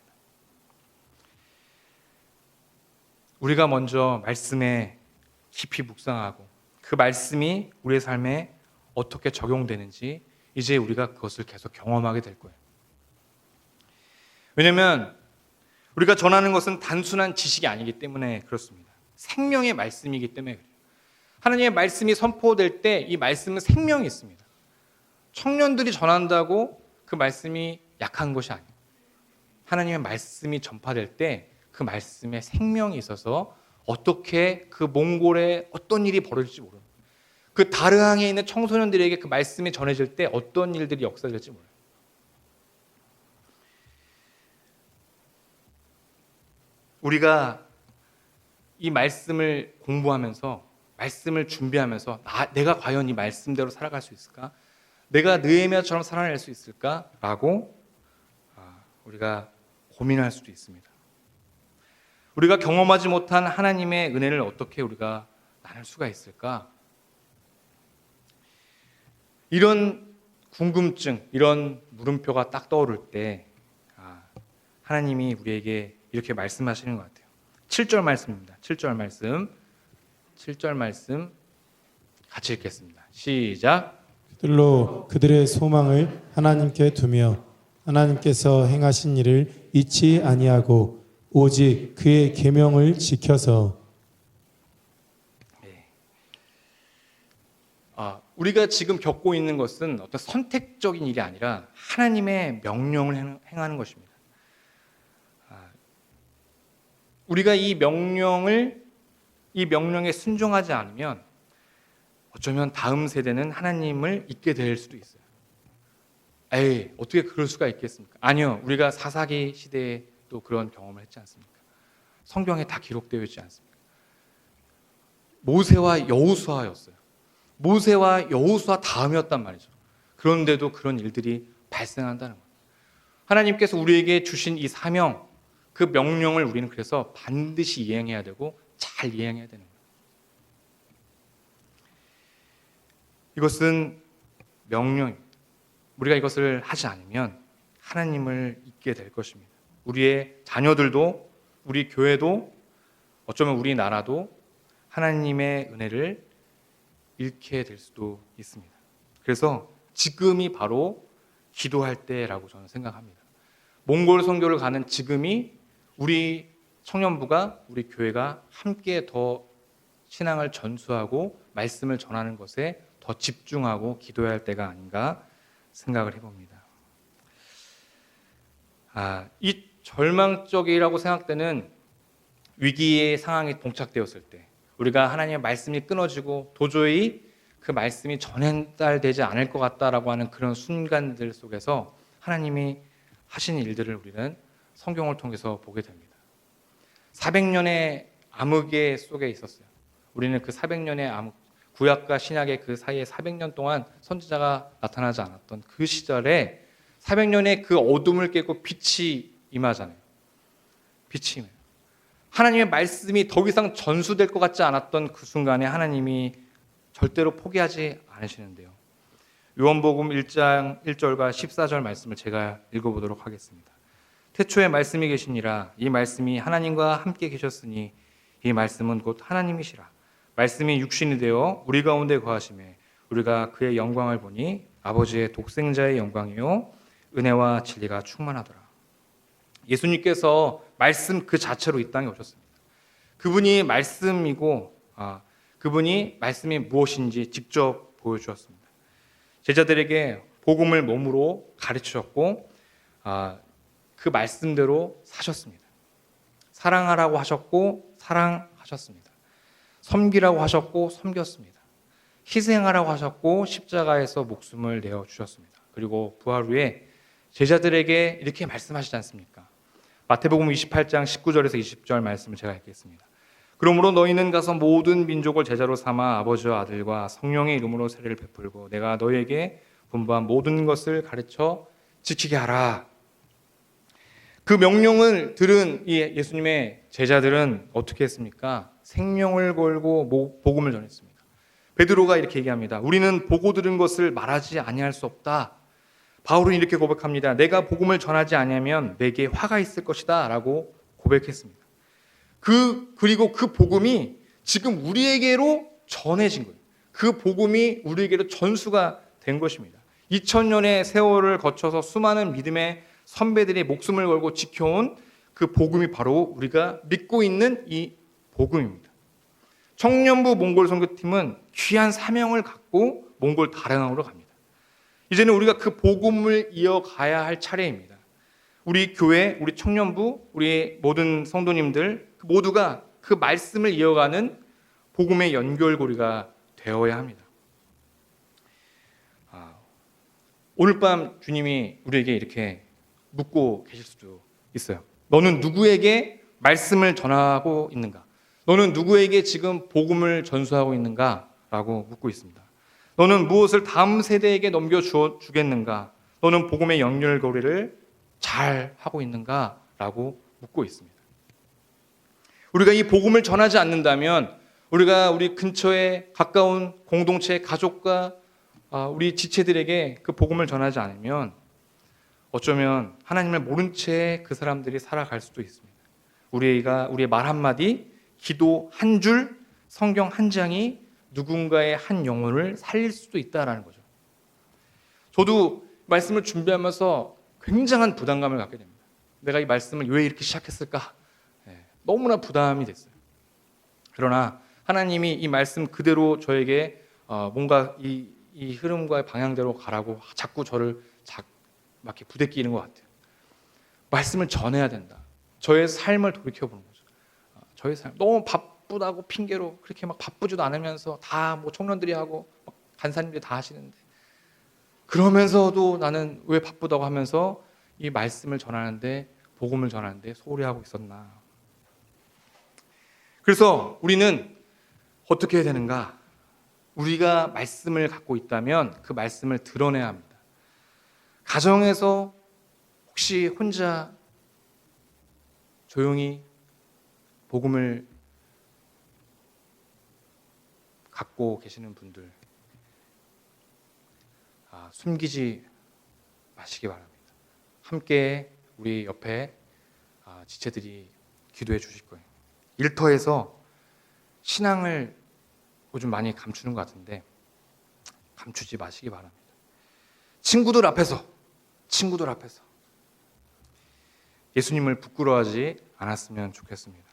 우리가 먼저 말씀에 깊이 묵상하고 그 말씀이 우리의 삶에 어떻게 적용되는지 이제 우리가 그것을 계속 경험하게 될 거예요. 왜냐하면 우리가 전하는 것은 단순한 지식이 아니기 때문에 그렇습니다. 생명의 말씀이기 때문에 그래요. 하나님의 말씀이 선포될 때 이 말씀은 생명이 있습니다. 청년들이 전한다고 그 말씀이 약한 것이 아니에요. 하나님의 말씀이 전파될 때 그 말씀에 생명이 있어서 어떻게 그 몽골에 어떤 일이 벌어질지 모르는 거예요. 그 다르항에 있는 청소년들에게 그 말씀이 전해질 때 어떤 일들이 역사될지 몰라요. 우리가 이 말씀을 공부하면서 말씀을 준비하면서 내가 과연 이 말씀대로 살아갈 수 있을까? 내가 느헤미야처럼 살아낼 수 있을까라고 우리가 고민할 수도 있습니다. 우리가 경험하지 못한 하나님의 은혜를 어떻게 우리가 나눌 수가 있을까? 이런 궁금증, 이런 물음표가 딱 떠오를 때 하나님이 우리에게 이렇게 말씀하시는 것 같아요. 7절 말씀입니다. 7절 말씀 같이 읽겠습니다. 시작. 그들로 그들의 소망을 하나님께 두며 하나님께서 행하신 일을 잊지 아니하고 오직 그의 계명을 지켜서. 우리가 지금 겪고 있는 것은 어떤 선택적인 일이 아니라 하나님의 명령을 행하는 것입니다. 우리가 이 명령에 순종하지 않으면 어쩌면 다음 세대는 하나님을 잊게 될 수도 있어요. 어떻게 그럴 수가 있겠습니까? 아니요. 우리가 사사기 시대에 또 그런 경험을 했지 않습니까? 성경에 다 기록되어 있지 않습니까? 모세와 여호수아였어요. 모세와 여호수아 다음이었단 말이죠. 그런데도 그런 일들이 발생한다는 거예요. 하나님께서 우리에게 주신 이 사명, 그 명령을 우리는 그래서 반드시 이행해야 되고 잘 이행해야 되는 거예요. 이것은 명령입니다. 우리가 이것을 하지 않으면 하나님을 잊게 될 것입니다. 우리의 자녀들도, 우리 교회도, 어쩌면 우리 나라도 하나님의 은혜를 잃게 될 수도 있습니다. 그래서 지금이 바로 기도할 때라고 저는 생각합니다. 몽골 선교를 가는 지금이 우리 청년부가, 우리 교회가 함께 더 신앙을 전수하고 말씀을 전하는 것에 더 집중하고 기도해야 할 때가 아닌가 생각을 해봅니다. 이 절망적이라고 생각되는 위기의 상황에 봉착되었을 때, 우리가 하나님의 말씀이 끊어지고 도저히 그 말씀이 전달되지 않을 것 같다라고 하는 그런 순간들 속에서 하나님이 하신 일들을 우리는 성경을 통해서 보게 됩니다. 400년의 암흑의 속에 있었어요. 우리는 그 400년의 암흑, 구약과 신약의 그 사이에 400년 동안 선지자가 나타나지 않았던 그 시절에 400년의 그 어둠을 깨고 빛이 임하잖아요. 빛이 임해요. 하나님의 말씀이 더 이상 전수될 것 같지 않았던 그 순간에 하나님이 절대로 포기하지 않으시는데요. 요한복음 1장 1절과 14절 말씀을 제가 읽어보도록 하겠습니다. 태초에 말씀이 계시니라. 이 말씀이 하나님과 함께 계셨으니 이 말씀은 곧 하나님이시라. 말씀이 육신이 되어 우리 가운데 거하심에 우리가 그의 영광을 보니 아버지의 독생자의 영광이요 은혜와 진리가 충만하더라. 예수님께서 말씀 그 자체로 이 땅에 오셨습니다. 그분이 말씀이고 그분이 말씀이 무엇인지 직접 보여주었습니다. 제자들에게 복음을 몸으로 가르치셨고 그 말씀대로 사셨습니다. 사랑하라고 하셨고 사랑하셨습니다. 섬기라고 하셨고 섬겼습니다. 희생하라고 하셨고 십자가에서 목숨을 내어주셨습니다. 그리고 부활 후에 제자들에게 이렇게 말씀하시지 않습니까? 마태복음 28장 19절에서 20절 말씀을 제가 읽겠습니다. 그러므로 너희는 가서 모든 민족을 제자로 삼아 아버지와 아들과 성령의 이름으로 세례를 베풀고 내가 너희에게 분부한 모든 것을 가르쳐 지키게 하라. 그 명령을 들은 이 예수님의 제자들은 어떻게 했습니까? 생명을 걸고 복음을 전했습니다. 베드로가 이렇게 얘기합니다. 우리는 보고 들은 것을 말하지 아니할 수 없다. 바울은 이렇게 고백합니다. 내가 복음을 전하지 아니하면 내게 화가 있을 것이다 라고 고백했습니다. 그리고 그 복음이 지금 우리에게로 전해진 거예요. 그 복음이 우리에게로 전수가 된 것입니다. 2000년의 세월을 거쳐서 수많은 믿음의 선배들이 목숨을 걸고 지켜온 그 복음이 바로 우리가 믿고 있는 이 복음입니다. 청년부 몽골 선교팀은 귀한 사명을 갖고 몽골 다롄으로 갑니다. 이제는 우리가 그 복음을 이어가야 할 차례입니다. 우리 교회, 우리 청년부, 우리 모든 성도님들 모두가 그 말씀을 이어가는 복음의 연결고리가 되어야 합니다. 오늘 밤 주님이 우리에게 이렇게 묻고 계실 수도 있어요. 너는 누구에게 말씀을 전하고 있는가? 너는 누구에게 지금 복음을 전수하고 있는가? 라고 묻고 있습니다. 너는 무엇을 다음 세대에게 넘겨주겠는가? 너는 복음의 연결고리를 잘 하고 있는가? 라고 묻고 있습니다. 우리가 이 복음을 전하지 않는다면 우리가 우리 근처에 가까운 공동체, 가족과 우리 지체들에게 그 복음을 전하지 않으면 어쩌면 하나님을 모른 채 그 사람들이 살아갈 수도 있습니다. 우리의 말 한마디, 기도 한 줄, 성경 한 장이 누군가의 한 영혼을 살릴 수도 있다는 거죠. 저도 말씀을 준비하면서 굉장한 부담감을 갖게 됩니다. 내가 이 말씀을 왜 이렇게 시작했을까? 너무나 부담이 됐어요. 그러나 하나님이 이 말씀 그대로 저에게 뭔가 이 흐름과의 방향대로 가라고 자꾸 저를 막 이렇게 부대끼는 것 같아요. 말씀을 전해야 된다. 저의 삶을 돌이켜보는 거죠. 저의 삶 너무 바쁘다고 핑계로 그렇게 막 바쁘지도 않으면서 다 뭐 청년들이 하고 간사님들이 다 하시는데 그러면서도 나는 왜 바쁘다고 하면서 이 말씀을 전하는데 복음을 전하는데 소홀히 하고 있었나. 그래서 우리는 어떻게 해야 되는가? 우리가 말씀을 갖고 있다면 그 말씀을 드러내야 합니다. 가정에서 혹시 혼자 조용히 복음을 갖고 계시는 분들, 숨기지 마시기 바랍니다. 함께 우리 옆에 지체들이 기도해 주실 거예요. 일터에서 신앙을 요즘 많이 감추는 것 같은데 감추지 마시기 바랍니다. 친구들 앞에서 예수님을 부끄러워하지 않았으면 좋겠습니다.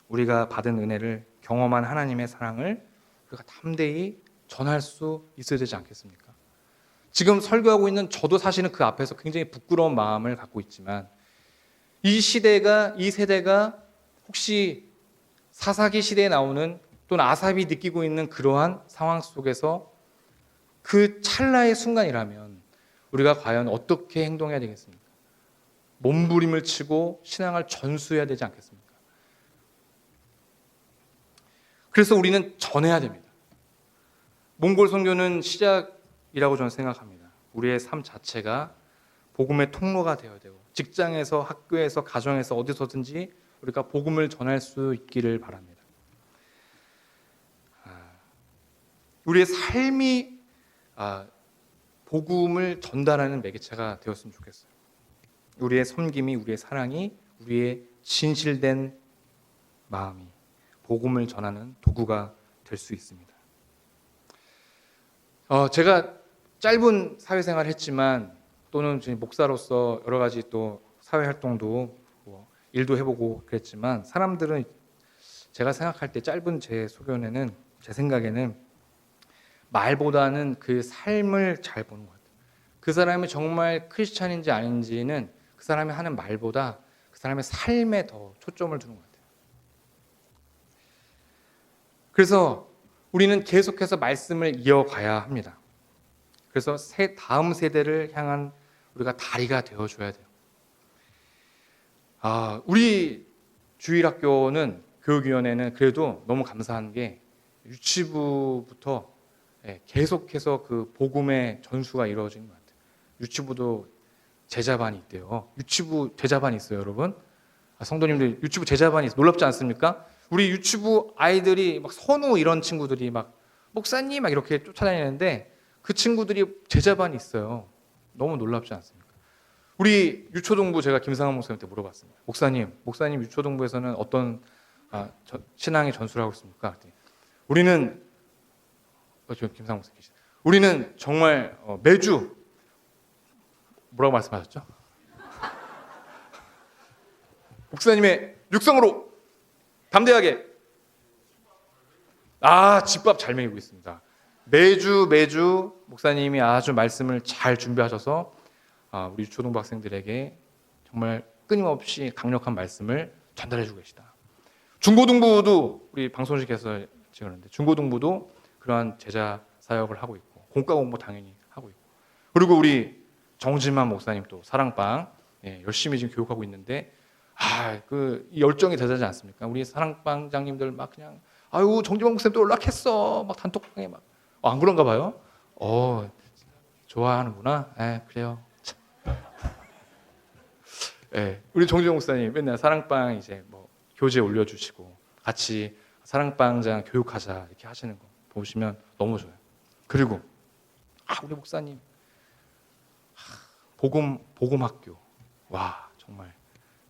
우리가 받은 은혜를 경험한 하나님의 사랑을 우리가 담대히 전할 수 있어야 되지 않겠습니까? 지금 설교하고 있는 저도 사실은 그 앞에서 굉장히 부끄러운 마음을 갖고 있지만 이 세대가 혹시 사사기 시대에 나오는 또는 아삽이 느끼고 있는 그러한 상황 속에서 그 찰나의 순간이라면 우리가 과연 어떻게 행동해야 되겠습니까? 몸부림을 치고 신앙을 전수해야 되지 않겠습니까? 그래서 우리는 전해야 됩니다. 몽골 선교는 시작이라고 저는 생각합니다. 우리의 삶 자체가 복음의 통로가 되어야 되고 직장에서, 학교에서, 가정에서 어디서든지 우리가 복음을 전할 수 있기를 바랍니다. 우리의 삶이 복음을 전달하는 매개체가 되었으면 좋겠어요. 우리의 섬김이, 우리의 사랑이, 우리의 진실된 마음이 복음을 전하는 도구가 될 수 있습니다. 제가 짧은 사회생활을 했지만 또는 목사로서 여러 가지 또 사회활동도 일도 해보고 그랬지만 사람들은 제가 생각할 때 짧은 제 소견에는 제 생각에는 말보다는 그 삶을 잘 보는 것 같아요. 그 사람이 정말 크리스찬인지 아닌지는 그 사람이 하는 말보다 그 사람의 삶에 더 초점을 두는 것 같아요. 그래서 우리는 계속해서 말씀을 이어가야 합니다. 그래서 다음 세대를 향한 우리가 다리가 되어줘야 돼요. 우리 주일학교는 교육위원회는 그래도 너무 감사한 게 유치부부터 계속해서 그 복음의 전수가 이루어지는 것 같아요. 유치부도 제자반이 있대요. 유치부 제자반이 있어요, 여러분. 성도님들 유치부 제자반이 있어요. 놀랍지 않습니까? 우리 유치부 아이들이 막 선우 이런 친구들이 막 목사님 막 이렇게 쫓아다니는데 그 친구들이 제자반이 있어요. 너무 놀랍지 않습니까? 우리 유초동부 제가 김상환 목사님한테 물어봤습니다. 목사님 유초동부에서는 어떤 신앙의 전수를 하고 있습니까? 우리는 김상환 목사님 계시죠. 우리는 정말 매주 뭐라고 말씀하셨죠? 목사님의 육성으로 담대하게 집밥 잘 먹이고 있습니다. 매주 목사님이 아주 말씀을 잘 준비하셔서 우리 유초동부 학생들에게 정말 끊임없이 강력한 말씀을 전달해주고 계시다. 중고등부도 우리 방송국에서 찍었는데 중고등부도 그러한 제자 사역을 하고 있고 공과 공부 당연히 하고 있고 그리고 우리 정진만 목사님 또 사랑방 열심히 지금 교육하고 있는데 그 열정이 대단하지 않습니까? 우리 사랑방장님들 막 그냥 정진만 목사님 또 연락했어 막 단톡방에 막 안 그런가 봐요. 좋아하는구나. 그래요. 우리 정진만 목사님 맨날 사랑방 이제 뭐 교재 올려주시고 같이 사랑방장 교육하자 이렇게 하시는 거 보시면 너무 좋아요. 그리고 우리 목사님 복음학교 정말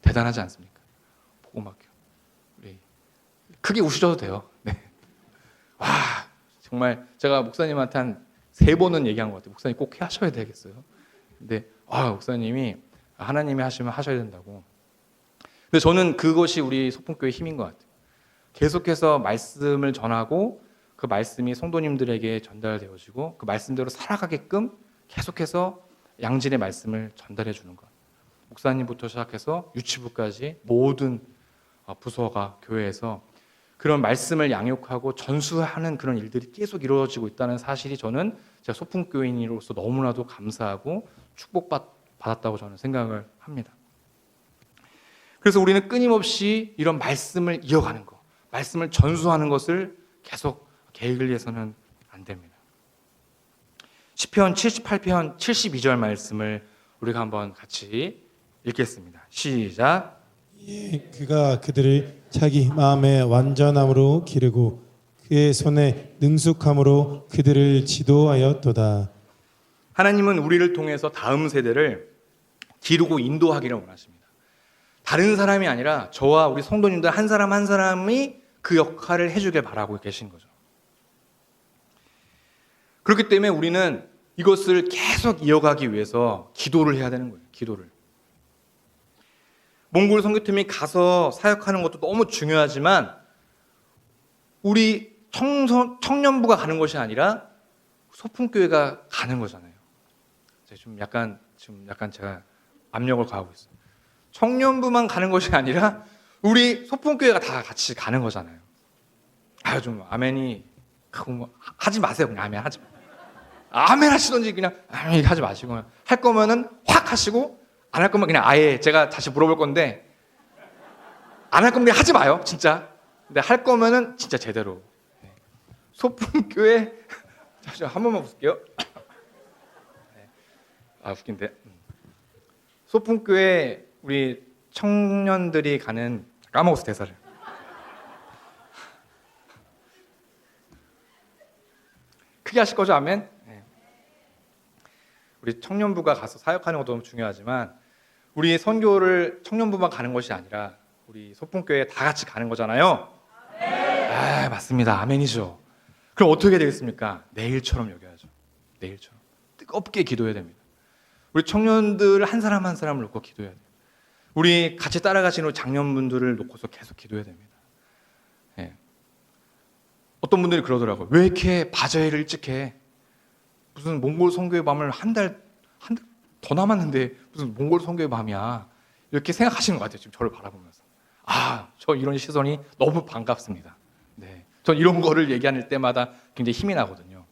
대단하지 않습니까? 복음학교 우리 크게 웃으셔도 돼요. 네. 정말 제가 목사님한테 한 3번은 얘기한 것 같아요. 목사님 꼭 하셔야 되겠어요. 근데 목사님이 하나님이 하시면 하셔야 된다고. 근데 저는 그것이 우리 소풍교회의 힘인 것 같아요. 계속해서 말씀을 전하고 그 말씀이 성도님들에게 전달되어지고 그 말씀대로 살아가게끔 계속해서 양질의 말씀을 전달해 주는 것. 목사님부터 시작해서 유치부까지 모든 부서가 교회에서 그런 말씀을 양육하고 전수하는 그런 일들이 계속 이루어지고 있다는 사실이 저는 제가 소풍교인으로서 너무나도 감사하고 축복받았다고 저는 생각을 합니다. 그래서 우리는 끊임없이 이런 말씀을 이어가는 것, 말씀을 전수하는 것을 계속 계획을 해서는 안 됩니다. 시편 78편 72절 말씀을 우리가 한번 같이 읽겠습니다. 시작. 그가 그들을 자기 마음의 완전함으로 기르고 그의 손에 능숙함으로 그들을 지도하였도다. 하나님은 우리를 통해서 다음 세대를 기르고 인도하기를 원하십니다. 다른 사람이 아니라 저와 우리 성도님들 한 사람 한 사람이 그 역할을 해주길 바라고 계신 거죠. 그렇기 때문에 우리는 이것을 계속 이어가기 위해서 기도를 해야 되는 거예요. 기도를. 몽골 선교팀이 가서 사역하는 것도 너무 중요하지만 우리 청년부가 가는 것이 아니라 소풍교회가 가는 거잖아요. 지금 약간 제가 압력을 가하고 있어요. 청년부만 가는 것이 아니라 우리 소풍교회가 다 같이 가는 거잖아요. 좀 아멘이 하지 마세요. 그냥 아멘 하지 마세요. 아멘 하시던지 그냥 아멘 하지 마시고 할 거면은 확 하시고 안 할 거면 그냥 아예 제가 다시 물어볼 건데 안 할 거면 그냥 하지 마요 진짜. 근데 할 거면은 진짜 제대로. 소풍교회 잠시만 한 번만 웃을게요. 웃긴데. 소풍교회 우리 청년들이 가는 까먹었어 대사를. 크게 하실 거죠 아멘? 우리 청년부가 가서 사역하는 것도 너무 중요하지만 우리 선교를 청년부만 가는 것이 아니라 우리 소풍교회 다 같이 가는 거잖아요. 맞습니다. 아멘이죠. 그럼 어떻게 되겠습니까? 내일처럼 여겨야죠. 내일처럼 뜨겁게 기도해야 됩니다. 우리 청년들 한 사람 한 사람을 놓고 기도해야 돼요. 우리 같이 따라가시는 장년분들을 놓고서 계속 기도해야 됩니다. 어떤 분들이 그러더라고요. 왜 이렇게 바자회를 일찍 해? 무슨 몽골 선교의 밤을 한 달 더 남았는데 무슨 몽골 선교의 밤이야. 이렇게 생각하시는 것 같아요. 지금 저를 바라보면서. 저 이런 시선이 너무 반갑습니다. 네. 전 이런 거를 얘기할 때마다 굉장히 힘이 나거든요.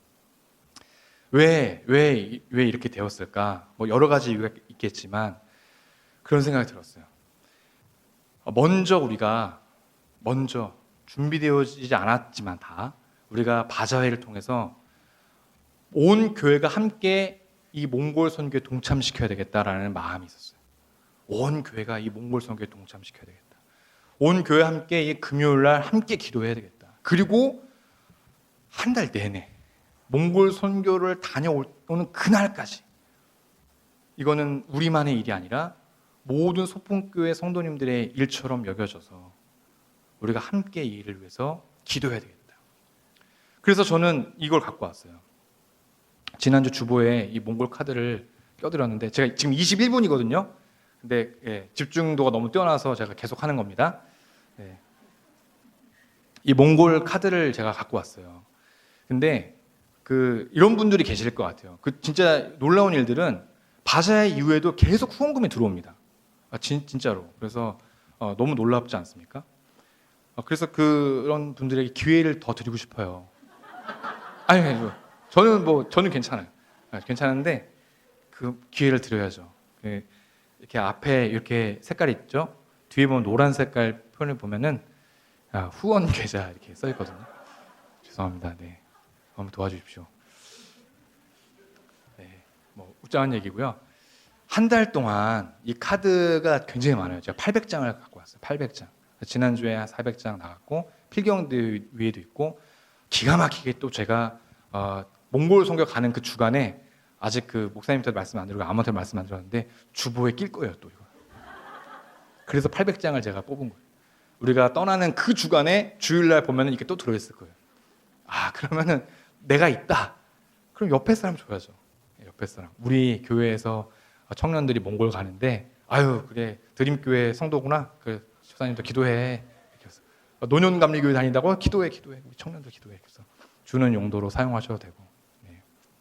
왜 이렇게 되었을까? 뭐 여러 가지 이유가 있겠지만 그런 생각이 들었어요. 우리가 준비되어지지 않았지만 우리가 바자회를 통해서 온 교회가 함께 이 몽골 선교에 동참시켜야 되겠다라는 마음이 있었어요. 온 교회가 이 몽골 선교에 동참시켜야 되겠다. 온 교회 함께 이 금요일 날 함께 기도해야 되겠다. 그리고 한 달 내내 몽골 선교를 다녀오는 그날까지 이거는 우리만의 일이 아니라 모든 소풍교회 성도님들의 일처럼 여겨져서 우리가 함께 이 일을 위해서 기도해야 되겠다. 그래서 저는 이걸 갖고 왔어요. 지난주 주보에 이 몽골 카드를 껴드렸는데 제가 지금 21분이거든요. 근데 집중도가 너무 뛰어나서 제가 계속 하는 겁니다. 이 몽골 카드를 제가 갖고 왔어요. 근데 이런 분들이 계실 것 같아요. 진짜 놀라운 일들은 바자회 이후에도 계속 후원금이 들어옵니다. 진짜로. 그래서 너무 놀랍지 않습니까? 그래서 그런 분들에게 기회를 더 드리고 싶어요. 저는 괜찮아요. 괜찮은데 그 기회를 드려야죠. 이렇게 앞에 이렇게 색깔이 있죠. 뒤에 보면 노란 색깔 표현을 보면은 후원 계좌 이렇게 써 있거든요. 죄송합니다. 네, 한번 도와주십시오. 네, 뭐 웃자한 얘기고요. 한 달 동안 이 카드가 굉장히 많아요. 제가 800장을 갖고 왔어요. 800장. 지난주에 한 400장 나갔고 필경 위에도 있고 기가 막히게 또 제가 몽골 선교 가는 그 주간에 아직 그 목사님한테 말씀 안 드리고 아무한테 말씀 안 드렸는데 주보에 낄 거예요 또 이거. 그래서 800장을 제가 뽑은 거예요. 우리가 떠나는 그 주간에 주일날 보면은 이게 또 들어있을 거예요. 그러면은 내가 있다. 그럼 옆에 사람 줘야죠. 옆에 사람. 우리 교회에서 청년들이 몽골 가는데 그래 드림교회 성도구나. 그 집사님도 기도해. 이렇게 해서 노년감리교회 다닌다고 기도해. 우리 청년들 기도해. 그래서 주는 용도로 사용하셔도 되고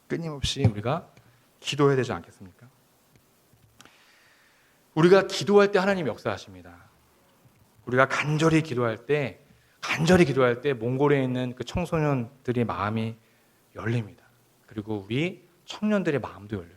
끊임없이 우리가 기도해야 되지 않겠습니까? 우리가 기도할 때 하나님이 역사하십니다. 우리가 간절히 기도할 때 몽골에 있는 그 청소년들의 마음이 열립니다. 그리고 우리 청년들의 마음도 열려요.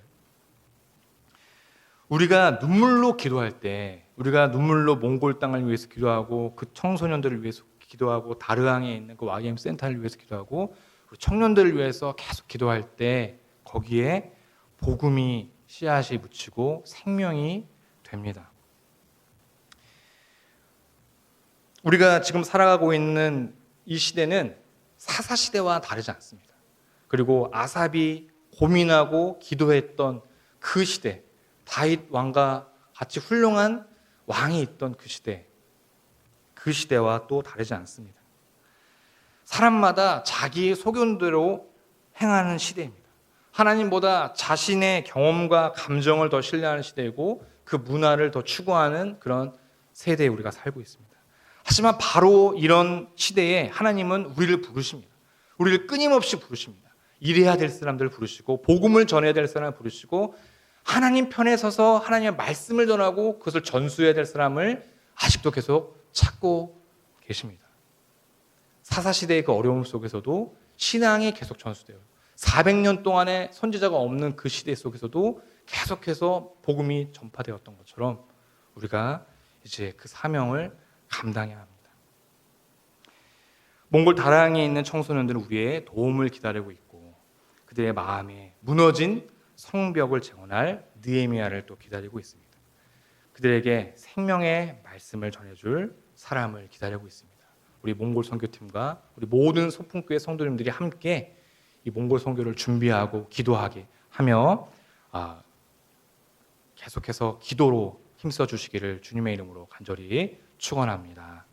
우리가 눈물로 기도할 때, 우리가 눈물로 몽골 땅을 위해서 기도하고 그 청소년들을 위해서 기도하고 다르항에 있는 그 YM 센터를 위해서 기도하고 청년들을 위해서 계속 기도할 때 거기에 복음이 씨앗이 묻히고 생명이 됩니다. 우리가 지금 살아가고 있는 이 시대는 사사시대와 다르지 않습니다. 그리고 아삽이 고민하고 기도했던 그 시대, 다윗 왕과 같이 훌륭한 왕이 있던 그 시대, 그 시대와 또 다르지 않습니다. 사람마다 자기의 소견대로 행하는 시대입니다. 하나님보다 자신의 경험과 감정을 더 신뢰하는 시대이고 그 문화를 더 추구하는 그런 세대에 우리가 살고 있습니다. 하지만 바로 이런 시대에 하나님은 우리를 부르십니다. 우리를 끊임없이 부르십니다. 일해야 될 사람들을 부르시고 복음을 전해야 될 사람을 부르시고 하나님 편에 서서 하나님의 말씀을 전하고 그것을 전수해야 될 사람을 아직도 계속 찾고 계십니다. 사사시대의 그 어려움 속에서도 신앙이 계속 전수돼요. 400년 동안의 선지자가 없는 그 시대 속에서도 계속해서 복음이 전파되었던 것처럼 우리가 이제 그 사명을 감당해야 합니다. 몽골 다랑에 있는 청소년들은 우리의 도움을 기다리고 있고 그들의 마음에 무너진 성벽을 재건할 느헤미야를 또 기다리고 있습니다. 그들에게 생명의 말씀을 전해줄 사람을 기다리고 있습니다. 우리 몽골 선교팀과 우리 모든 소풍교회 성도님들이 함께 이 몽골 선교를 준비하고 기도하게 하며 계속해서 기도로 힘써 주시기를 주님의 이름으로 간절히 축원합니다.